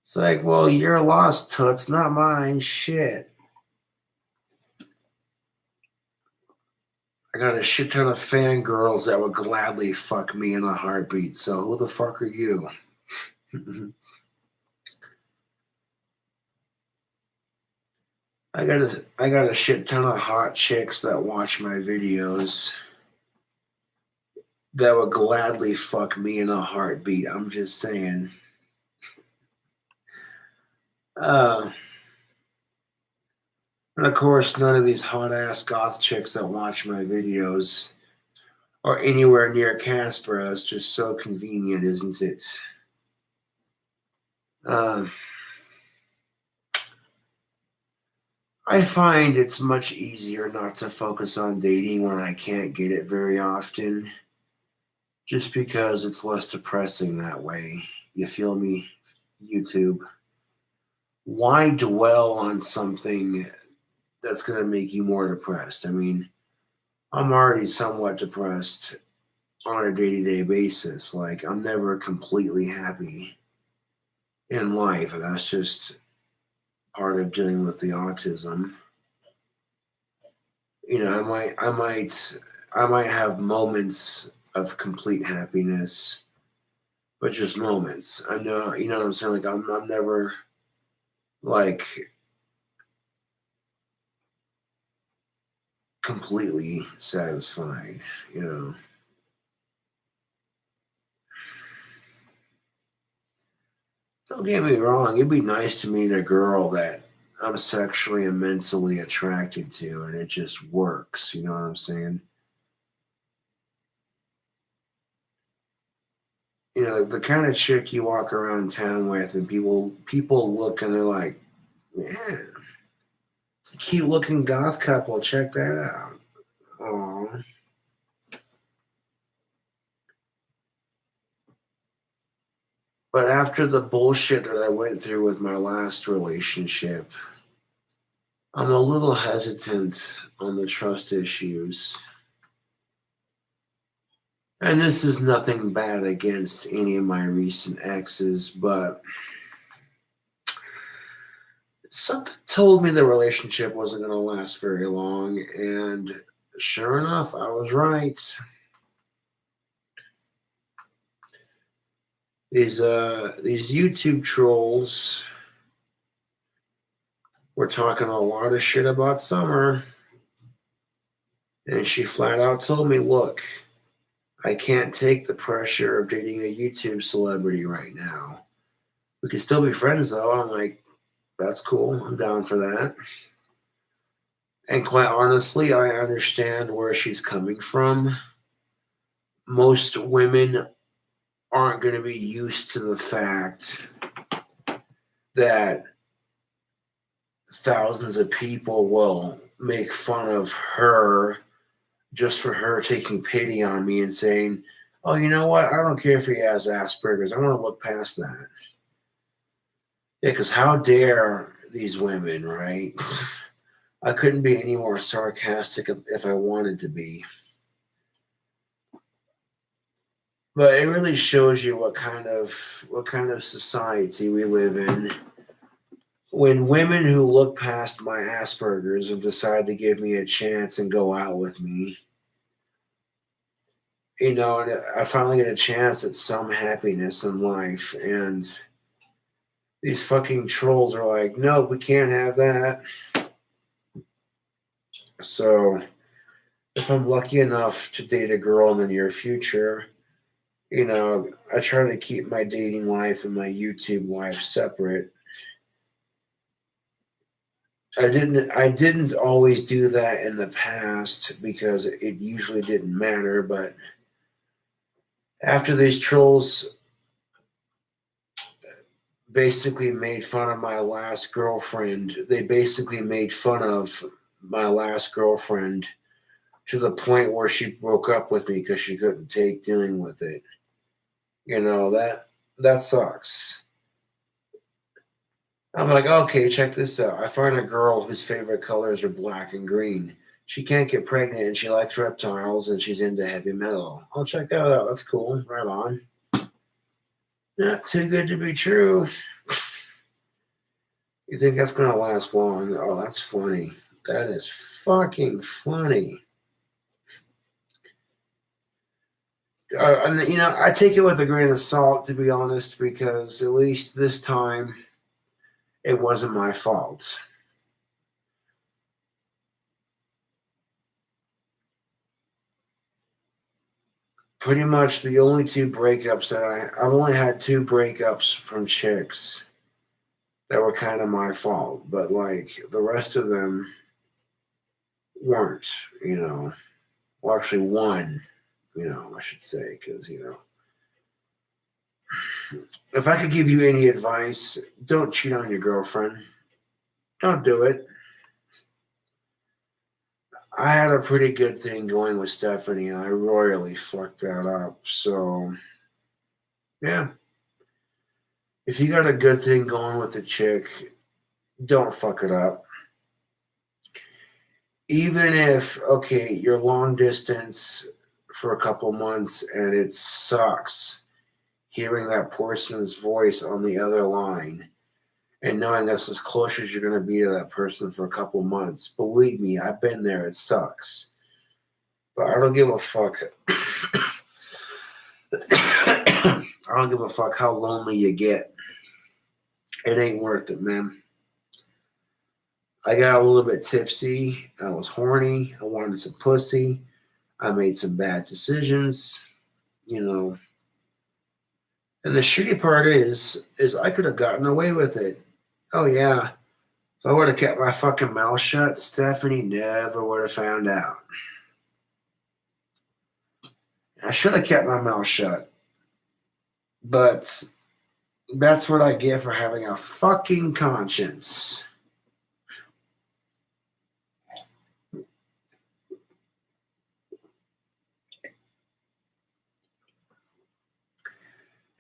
It's like, well, you're lost, toots, not mine. Shit. I got a shit ton of fangirls that would gladly fuck me in a heartbeat, so who the fuck are you? I got a shit ton of hot chicks that watch my videos that would gladly fuck me in a heartbeat. I'm just saying. Uh, and of course, none of these hot ass goth chicks that watch my videos are anywhere near Casper. It's just so convenient, isn't it? Um, I find it's much easier not to focus on dating when I can't get it very often, just because it's less depressing that way. You feel me, YouTube? Why dwell on something that's going to make you more depressed? I mean, I'm already somewhat depressed on a day-to-day basis. Like, I'm never completely happy in life, and that's just part of dealing with the autism. I might have moments of complete happiness, but just moments. I know, what I'm saying. Like, I'm never like completely satisfied. You know. Don't get me wrong. It'd be nice to meet a girl that I'm sexually and mentally attracted to, and it just works. You know what I'm saying? The kind of chick you walk around town with, and people look and they're like, "Man, it's a cute looking goth couple. Check that out." Aww. But after the bullshit that I went through with my last relationship, I'm a little hesitant on the trust issues. And this is nothing bad against any of my recent exes, but something told me the relationship wasn't going to last very long. And sure enough, I was right. These YouTube trolls were talking a lot of shit about Summer, and she flat out told me, "Look, I can't take the pressure of dating a YouTube celebrity right now. We can still be friends though." I'm like, "That's cool. I'm down for that." And quite honestly, I understand where she's coming from. Most women aren't going to be used to the fact that thousands of people will make fun of her just for her taking pity on me and saying, "Oh, you know what? I don't care if he has Asperger's. I want to look past that." Yeah, because how dare these women, right? I couldn't be any more sarcastic if I wanted to be. But it really shows you what kind of society we live in, when women who look past my Asperger's and decide to give me a chance and go out with me, and I finally get a chance at some happiness in life, and these fucking trolls are like, no, we can't have that. So if I'm lucky enough to date a girl in the near future, I try to keep my dating life and my YouTube life separate. I didn't always do that in the past because it usually didn't matter, but after these trolls basically made fun of my last girlfriend, they basically made fun of my last girlfriend to the point where she broke up with me because she couldn't take dealing with it. That sucks. I'm like, okay, check this out. I find a girl whose favorite colors are black and green. She can't get pregnant and she likes reptiles and she's into heavy metal. I'll check that out. That's cool. Right on. Not too good to be true. You think that's going to last long? Oh, that's funny. That is fucking funny. I take it with a grain of salt, to be honest, because at least this time it wasn't my fault. Pretty much the only two breakups that I've only had two breakups from chicks that were kind of my fault, but like the rest of them weren't, well, actually one, I should say, because, if I could give you any advice, don't cheat on your girlfriend. Don't do it. I had a pretty good thing going with Stephanie, and I royally fucked that up. So, yeah. If you got a good thing going with a chick, don't fuck it up. Even if, okay, you're long distance for a couple months and it sucks hearing that person's voice on the other line and knowing that's as close as you're going to be to that person for a couple months. Believe me, I've been there. It sucks. But I don't give a fuck. I don't give a fuck how lonely you get. It ain't worth it, man. I got a little bit tipsy. I was horny. I wanted some pussy. I made some bad decisions, And the shitty part is I could have gotten away with it. Oh yeah. If I would have kept my fucking mouth shut, Stephanie never would have found out. I should have kept my mouth shut. But that's what I get for having a fucking conscience.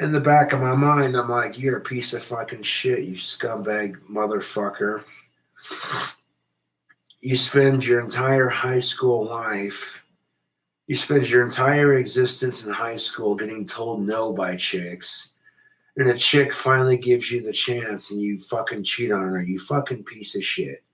In the back of my mind, I'm like, you're a piece of fucking shit, you scumbag motherfucker. You spend your entire high school life, you spend your entire existence in high school getting told no by chicks, and a chick finally gives you the chance and you fucking cheat on her, you fucking piece of shit.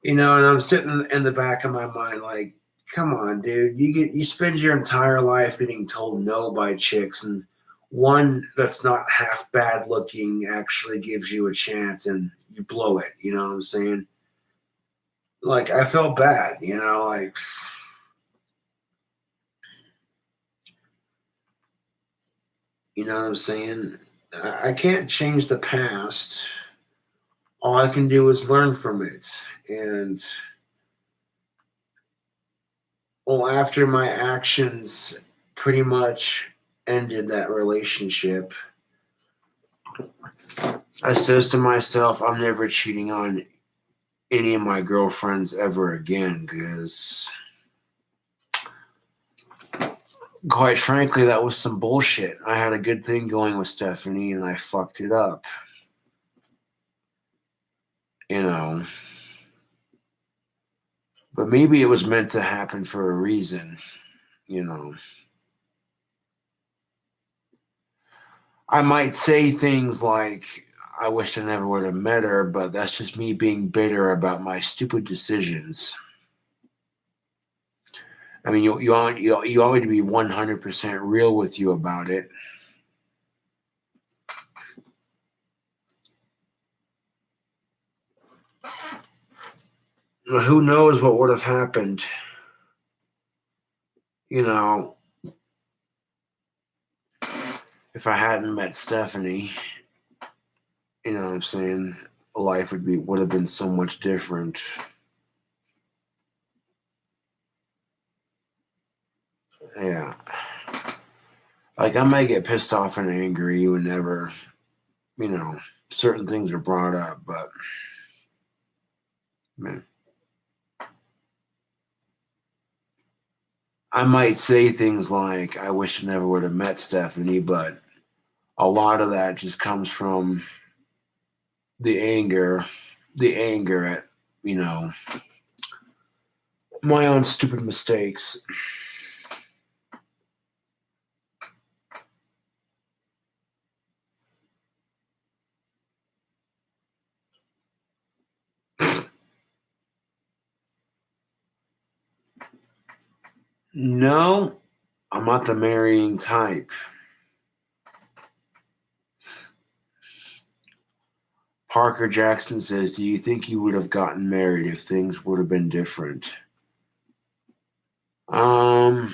And I'm sitting in the back of my mind like, come on, dude. You spend your entire life getting told no by chicks, and one that's not half bad looking actually gives you a chance and you blow it. You know what I'm saying? Like, I felt bad, like, you know what I'm saying? I can't change the past. All I can do is learn from it. And, well, after my actions pretty much ended that relationship, I says to myself, I'm never cheating on any of my girlfriends ever again, because quite frankly, that was some bullshit. I had a good thing going with Stephanie and I fucked it up. But maybe it was meant to happen for a reason, I might say things like, I wish I never would have met her, but that's just me being bitter about my stupid decisions. I mean, you want me to be 100% real with you about it. Who knows what would have happened? You know, if I hadn't met Stephanie, you know what I'm saying? Life would have been so much different. Yeah. Like I might get pissed off and angry whenever, you know, certain things are brought up, but man, I might say things like, I wish I never would have met Stephanie, but a lot of that just comes from the anger, at, you know, my own stupid mistakes. No, I'm not the marrying type. Parker Jackson says, do you think you would have gotten married if things would have been different? Um,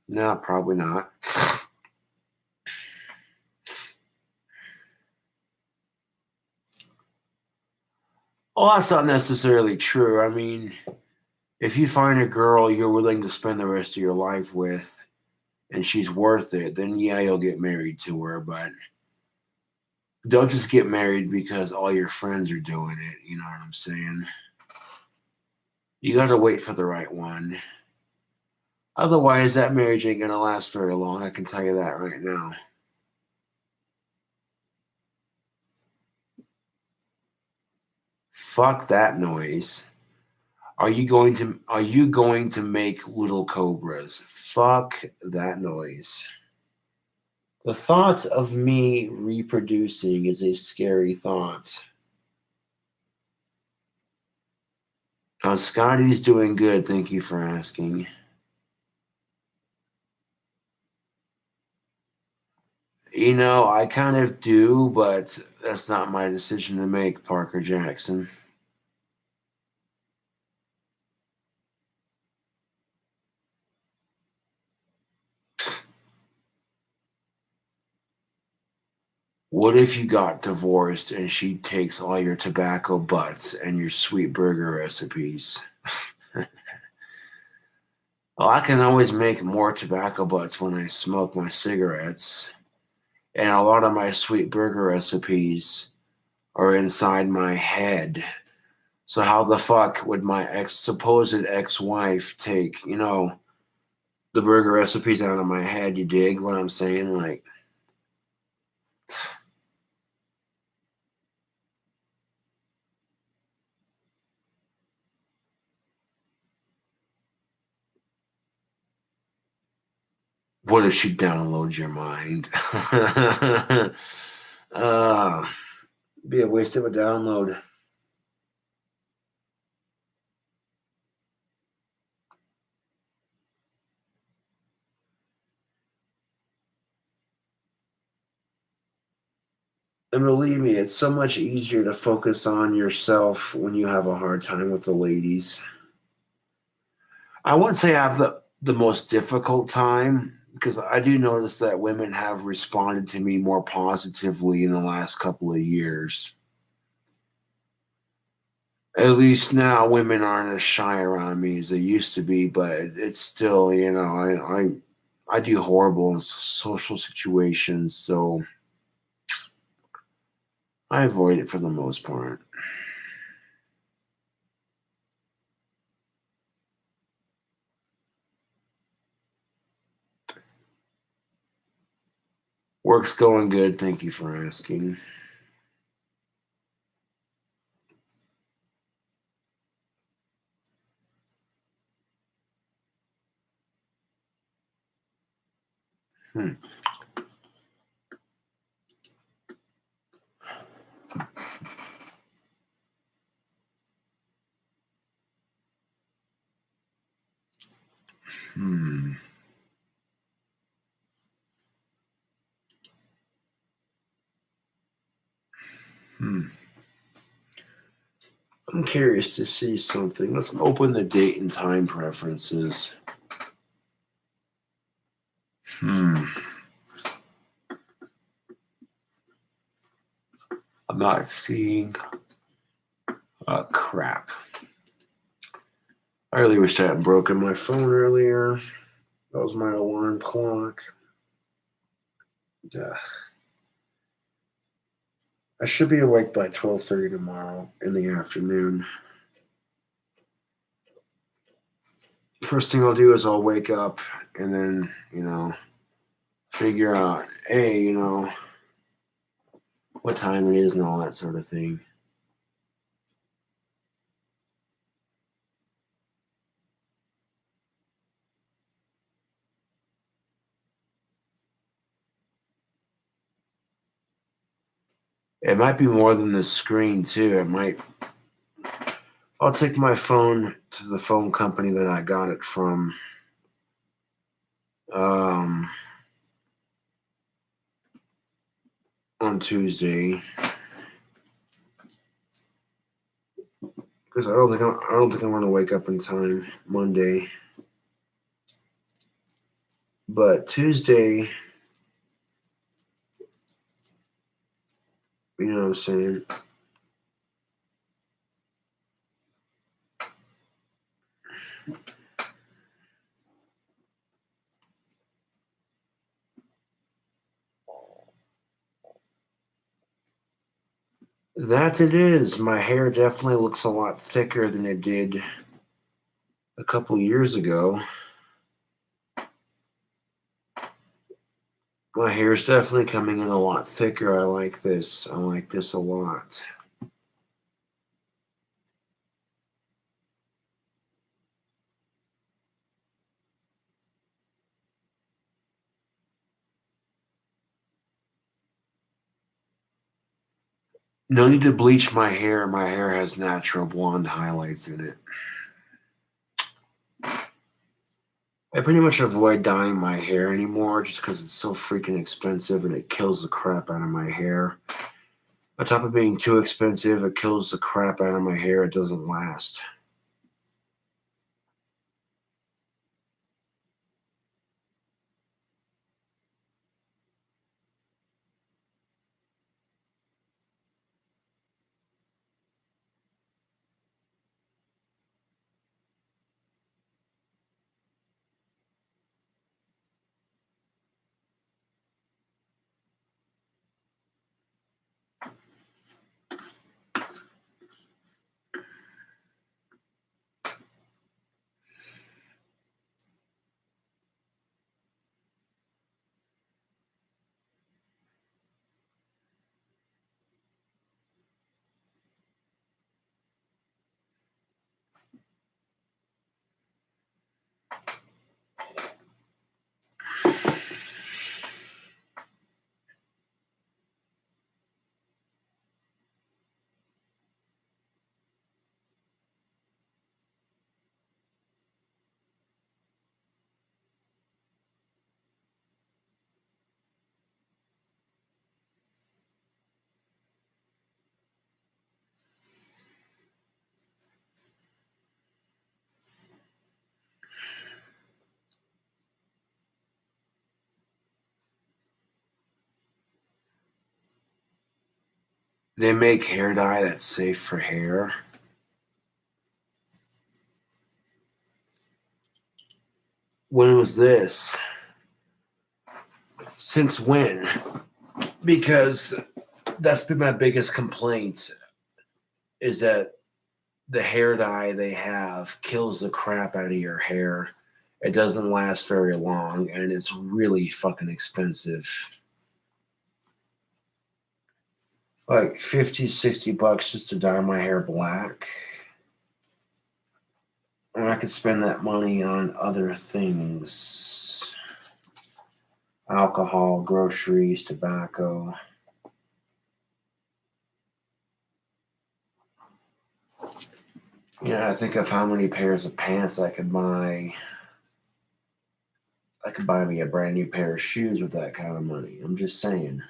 no, probably not. Well, that's not necessarily true. I mean, if you find a girl you're willing to spend the rest of your life with and she's worth it, then yeah, you'll get married to her. But don't just get married because all your friends are doing it. You know what I'm saying? You got to wait for the right one. Otherwise, that marriage ain't going to last very long. I can tell you that right now. Fuck that noise. Are you going to make little cobras? Fuck that noise. The thought of me reproducing is a scary thought. Scotty's doing good. Thank you for asking. You know, I kind of do, but that's not my decision to make, Parker Jackson. What if you got divorced and she takes all your tobacco butts and your sweet burger recipes? Well, I can always make more tobacco butts when I smoke my cigarettes. And a lot of my sweet burger recipes are inside my head. So how the fuck would my supposed ex-wife take, the burger recipes out of my head? You dig what I'm saying? Like, what if she downloads your mind? uh, be a waste of a download. And believe me, it's so much easier to focus on yourself when you have a hard time with the ladies. I wouldn't say I have the most difficult time because I do notice that women have responded to me more positively in the last couple of years. At least now women aren't as shy around me as they used to be, but it's still, I do horrible in social situations, so I avoid it for the most part. Work's going good. Thank you for asking. Hmm. I'm curious to see something. Let's open the date and time preferences. I'm not seeing crap. I really wish I hadn't broken my phone earlier. That was my alarm clock. Ugh. I should be awake by 12:30 tomorrow in the afternoon. First thing I'll do is I'll wake up and then, figure out, hey, what time it is and all that sort of thing. It might be more than the screen too. I'll take my phone to the phone company that I got it from. On Tuesday, because I don't think I'm going to wake up in time Monday. But Tuesday, you know what I'm saying? That it is. My hair definitely looks a lot thicker than it did a couple years ago. My hair's definitely coming in a lot thicker. I like this. I like this a lot. No need to bleach my hair. My hair has natural blonde highlights in it. I pretty much avoid dyeing my hair anymore just because it's so freaking expensive and it kills the crap out of my hair. On top of being too expensive, it kills the crap out of my hair. It doesn't last. They make hair dye that's safe for hair. When was this? Since when? Because that's been my biggest complaint is that the hair dye they have kills the crap out of your hair. It doesn't last very long and it's really fucking expensive. Like 50, 60 bucks just to dye my hair black. And I could spend that money on other things. Alcohol, groceries, tobacco. Yeah, I think of how many pairs of pants I could buy. I could buy me a brand new pair of shoes with that kind of money. I'm just saying.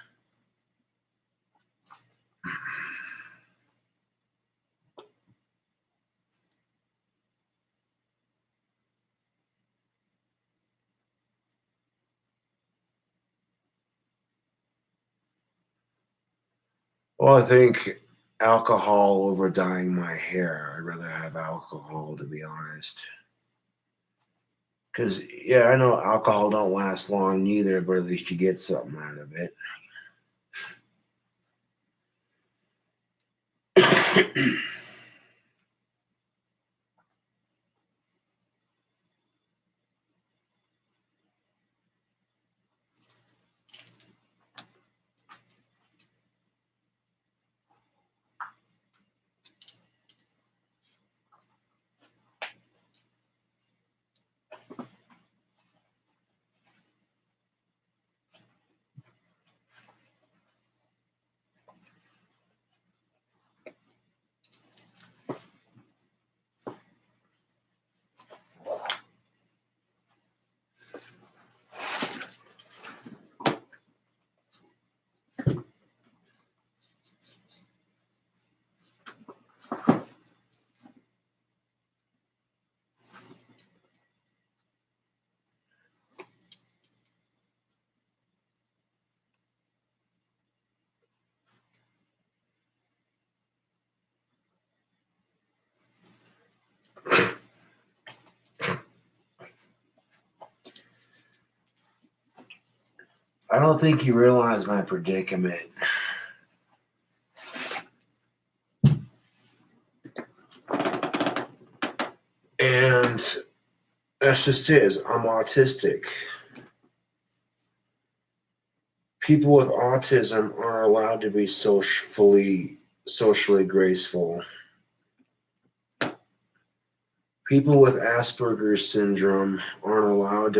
Well, I think alcohol over dyeing my hair. I'd rather have alcohol, to be honest. Because, yeah, I know alcohol don't last long neither, but at least you get something out of it. I don't think you realize my predicament. And that's just it. I'm autistic. People with autism are allowed to be socially graceful. People with Asperger's syndrome are not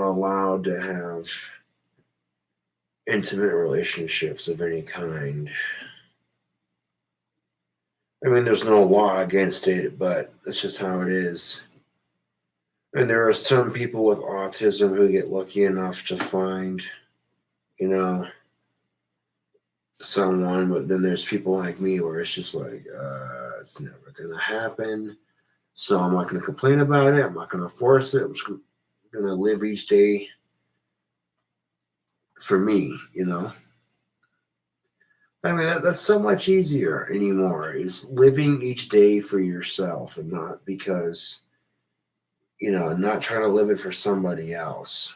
allowed to have intimate relationships of any kind. I mean, there's no law against it, but that's just how it is. And there are some people with autism who get lucky enough to find, you know, someone, but then there's people like me where it's just like, it's never going to happen. So I'm not going to complain about it. I'm not going to force it. I'm just going to live each day for me, you know. I mean, that's so much easier anymore, is living each day for yourself and not because, not trying to live it for somebody else.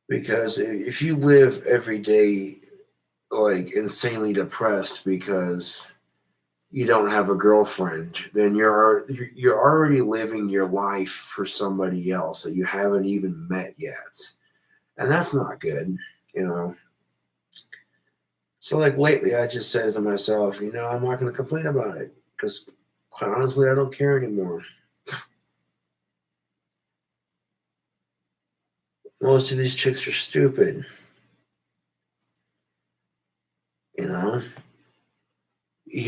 Because if you live every day like insanely depressed because you don't have a girlfriend, then you're already living your life for somebody else that you haven't even met yet. And that's not good, you know. So like lately I just said to myself, I'm not going to complain about it because quite honestly I don't care anymore. Most of these chicks are stupid, you know.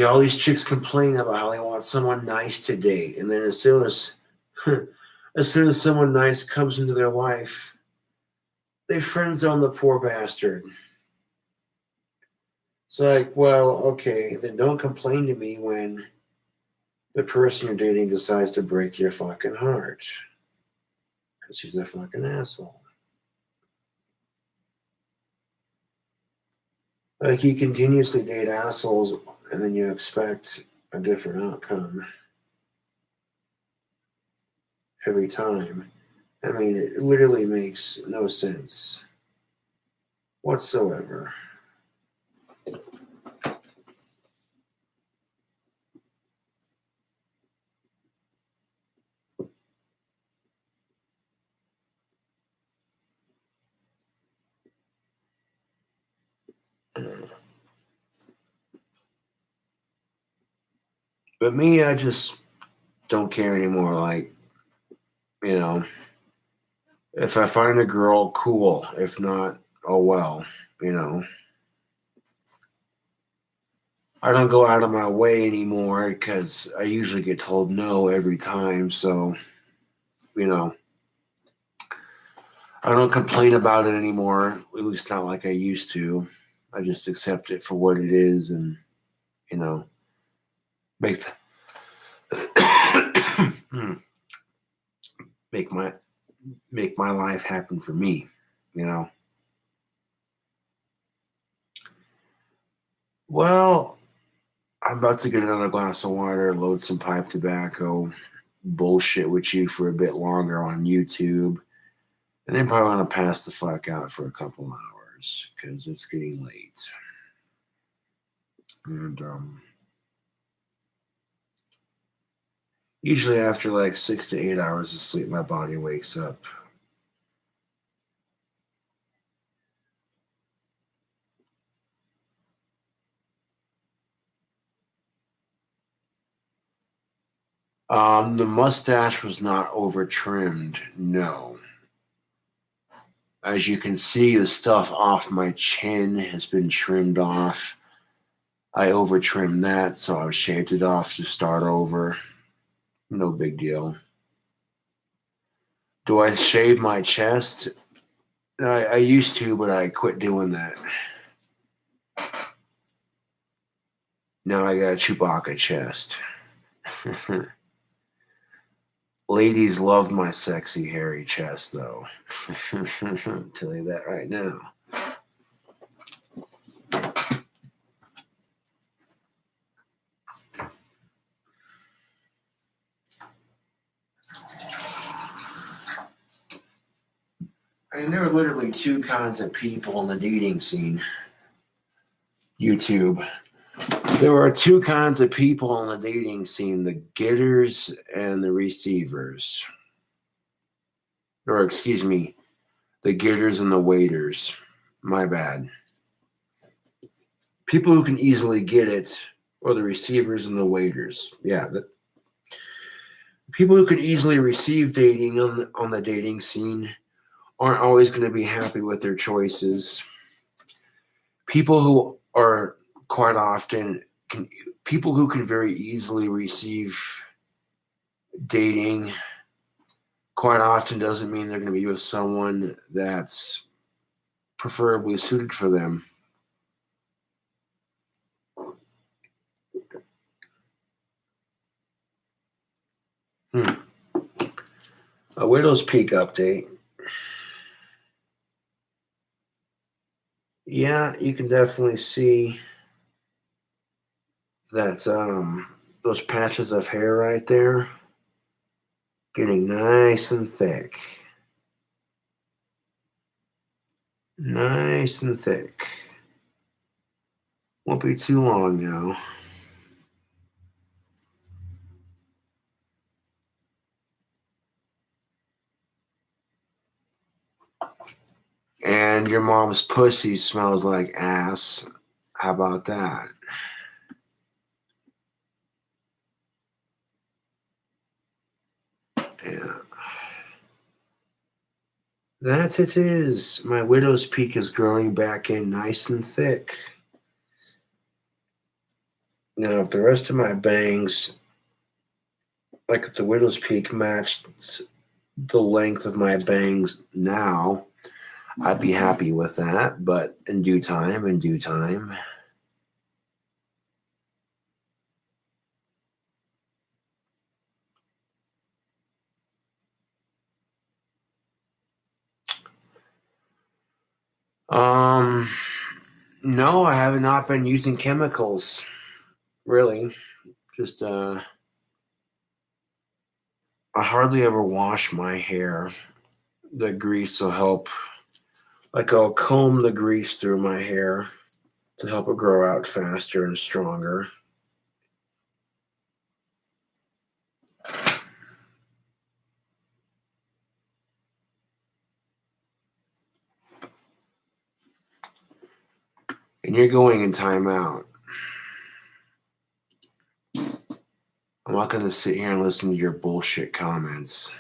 All these chicks complain about how they want someone nice to date, and then as soon as someone nice comes into their life, they friend zone the poor bastard. It's like, well, okay, then don't complain to me when the person you're dating decides to break your fucking heart because he's a fucking asshole. Like, you continuously date assholes and then you expect a different outcome every time. I mean, it literally makes no sense whatsoever. But me, I just don't care anymore. Like, if I find a girl, cool. If not, oh well, you know. I don't go out of my way anymore because I usually get told no every time. So, you know, I don't complain about it anymore. At least not like I used to. I just accept it for what it is and, you know, make the make my life happen for me, you know. Well, I'm about to get another glass of water, load some pipe tobacco, bullshit with you for a bit longer on YouTube, and then probably want to pass the fuck out for a couple hours because it's getting late. And usually after like 6 to 8 hours of sleep, my body wakes up. The mustache was not over trimmed, no. As you can see, the stuff off my chin has been trimmed off. I over trimmed that, so I shaved it off to start over. No big deal. Do I shave my chest? I used to, but I quit doing that. Now I got a Chewbacca chest. Ladies love my sexy hairy chest, though. I'll tell you that right now. I mean, there are literally two kinds of people in the dating scene. YouTube. There are two kinds of people in the dating scene, the getters and the receivers. Or, excuse me, the getters and the waiters. My bad. People who can easily get it, or the receivers and the waiters. Yeah, people who can easily receive dating on the dating scene aren't always going to be happy with their choices. People who are quite often people who can very easily receive dating quite often doesn't mean they're going to be with someone that's preferably suited for them. A widow's peak update. Yeah, you can definitely see that those patches of hair right there getting nice and thick. Nice and thick. Won't be too long now. And your mom's pussy smells like ass. How about that? Yeah. That it is. My widow's peak is growing back in nice and thick. Now, if the rest of my bangs, like if the widow's peak, matched the length of my bangs now, I'd be happy with that. But in due time, Um, no, I have not been using chemicals. Really, just I hardly ever wash my hair. The grease will help. Like I'll comb the grease through my hair to help it grow out faster and stronger. And you're going in timeout. I'm not going to sit here and listen to your bullshit comments.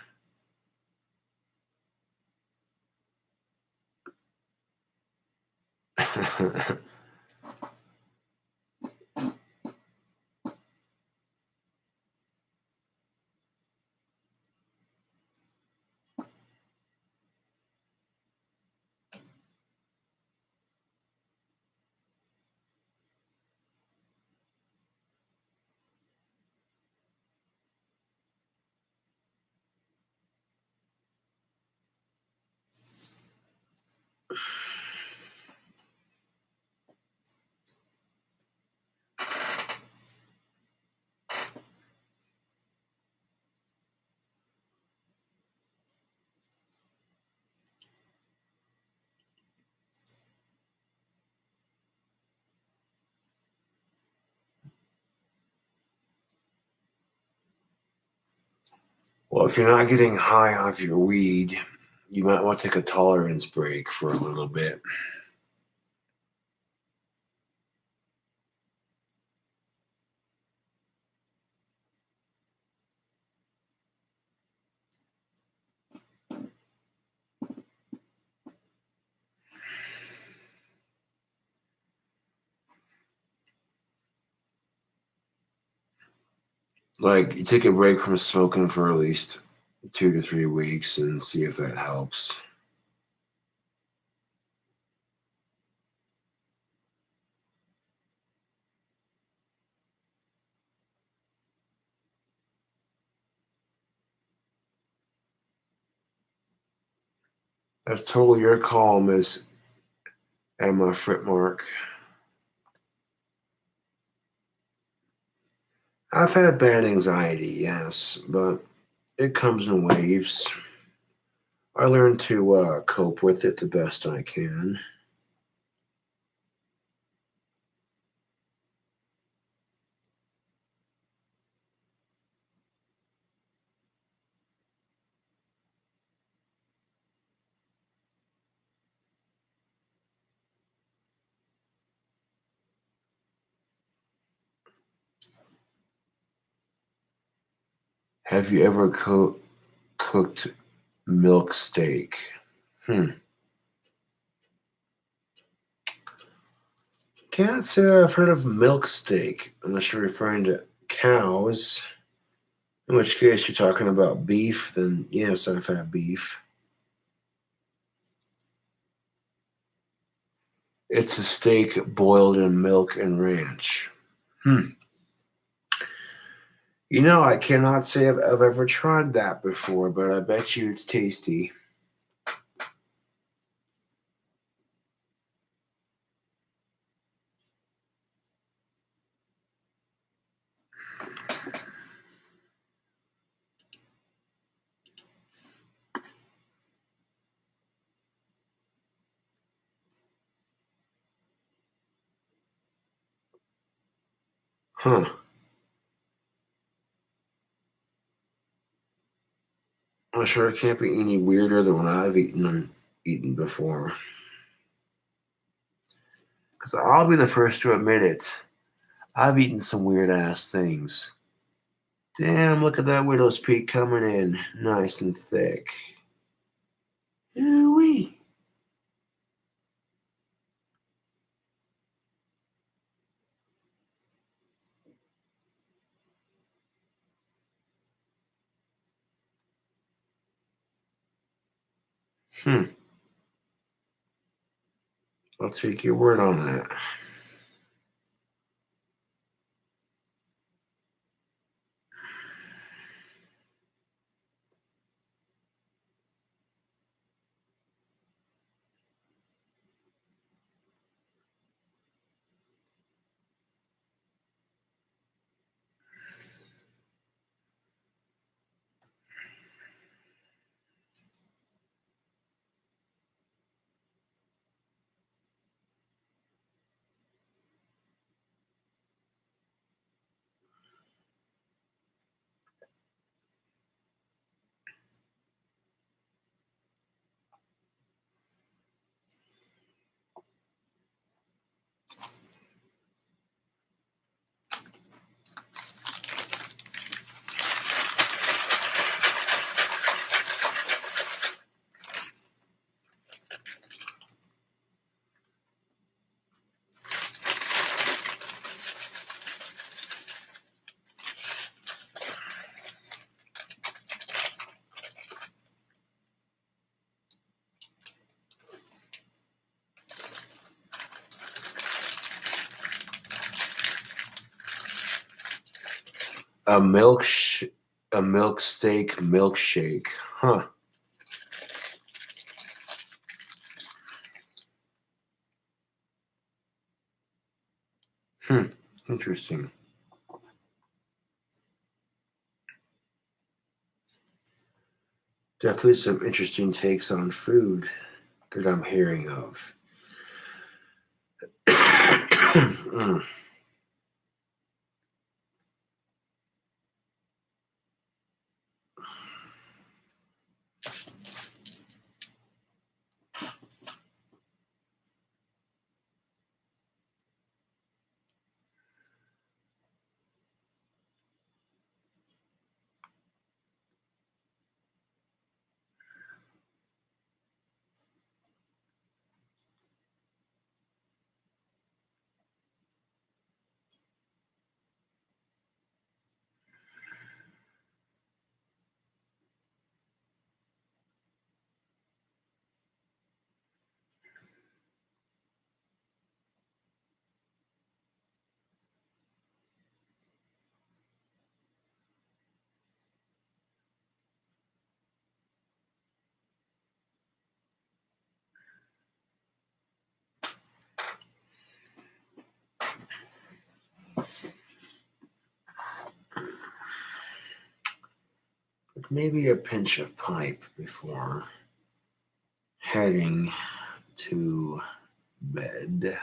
Well, if you're not getting high off your weed, you might want to take a tolerance break for a little bit. Like, you take a break from smoking for at least 2 to 3 weeks and see if that helps. That's totally your call, Miss Emma Fritmark. I've had bad anxiety, yes, but it comes in waves. I learn to cope with it the best I can. Have you ever cooked milk steak? Hmm. Can't say I've heard of milk steak unless you're referring to cows. In which case you're talking about beef, then yes, I've had beef. It's a steak boiled in milk and ranch. Hmm. I cannot say I've ever tried that before, but I bet you it's tasty. Huh. I'm sure it can't be any weirder than what I've eaten before. Because I'll be the first to admit it. I've eaten some weird ass things. Damn, look at that widow's peak coming in. Nice and thick. Ooh-wee. Hmm. I'll take your word on that. A a milk steak milkshake. Huh. Hmm. Interesting. Definitely some interesting takes on food that I'm hearing of. Mm. maybe a pinch of pipe before heading to bed.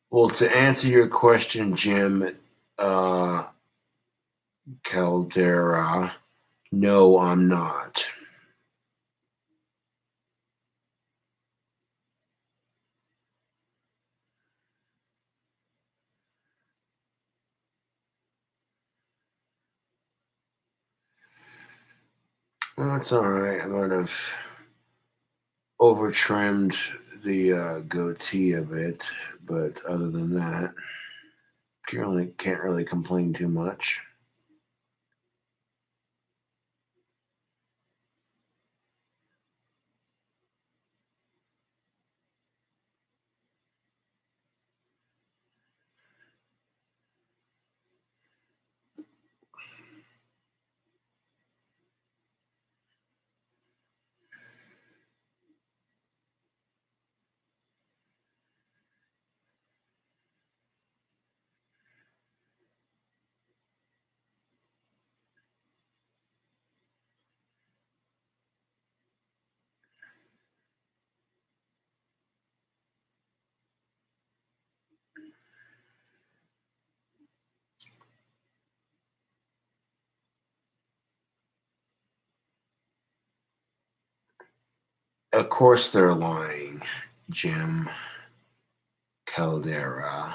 Well, to answer your question, Jim Caldera, no, I'm not. Well, it's all right. I might have over trimmed the goatee a bit, but other than that, can't really complain too much. Of course they're lying, Jim Caldera.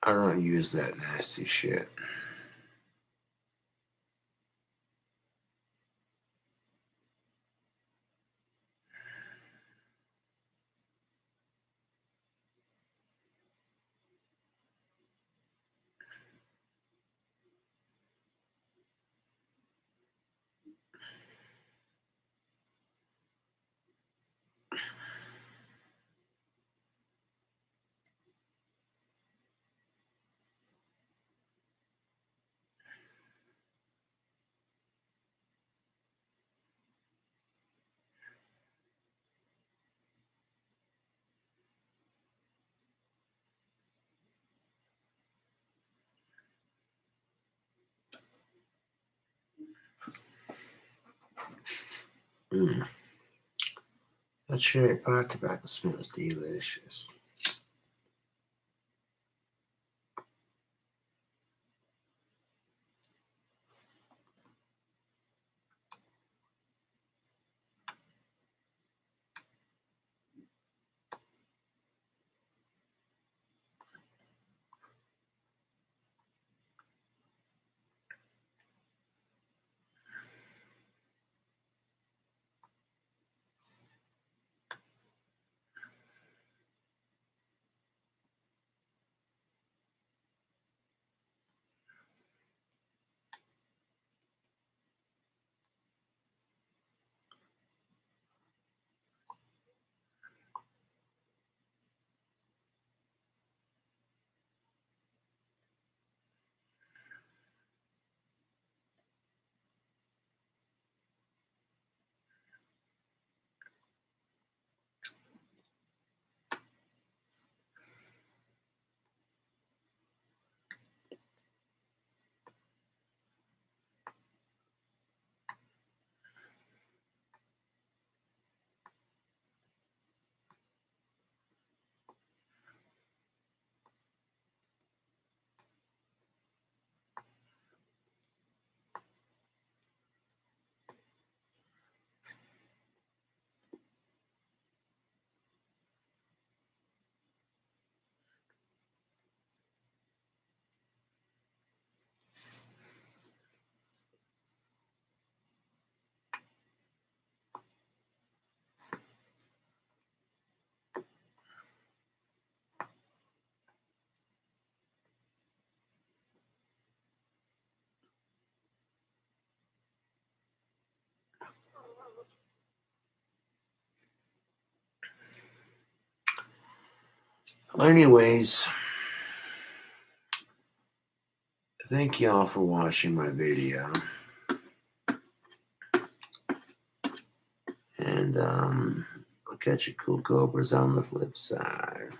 I don't use that nasty shit. Mm. That cherry pie tobacco smells delicious. Anyways, thank y'all for watching my video. And I'll catch you cool cobras on the flip side.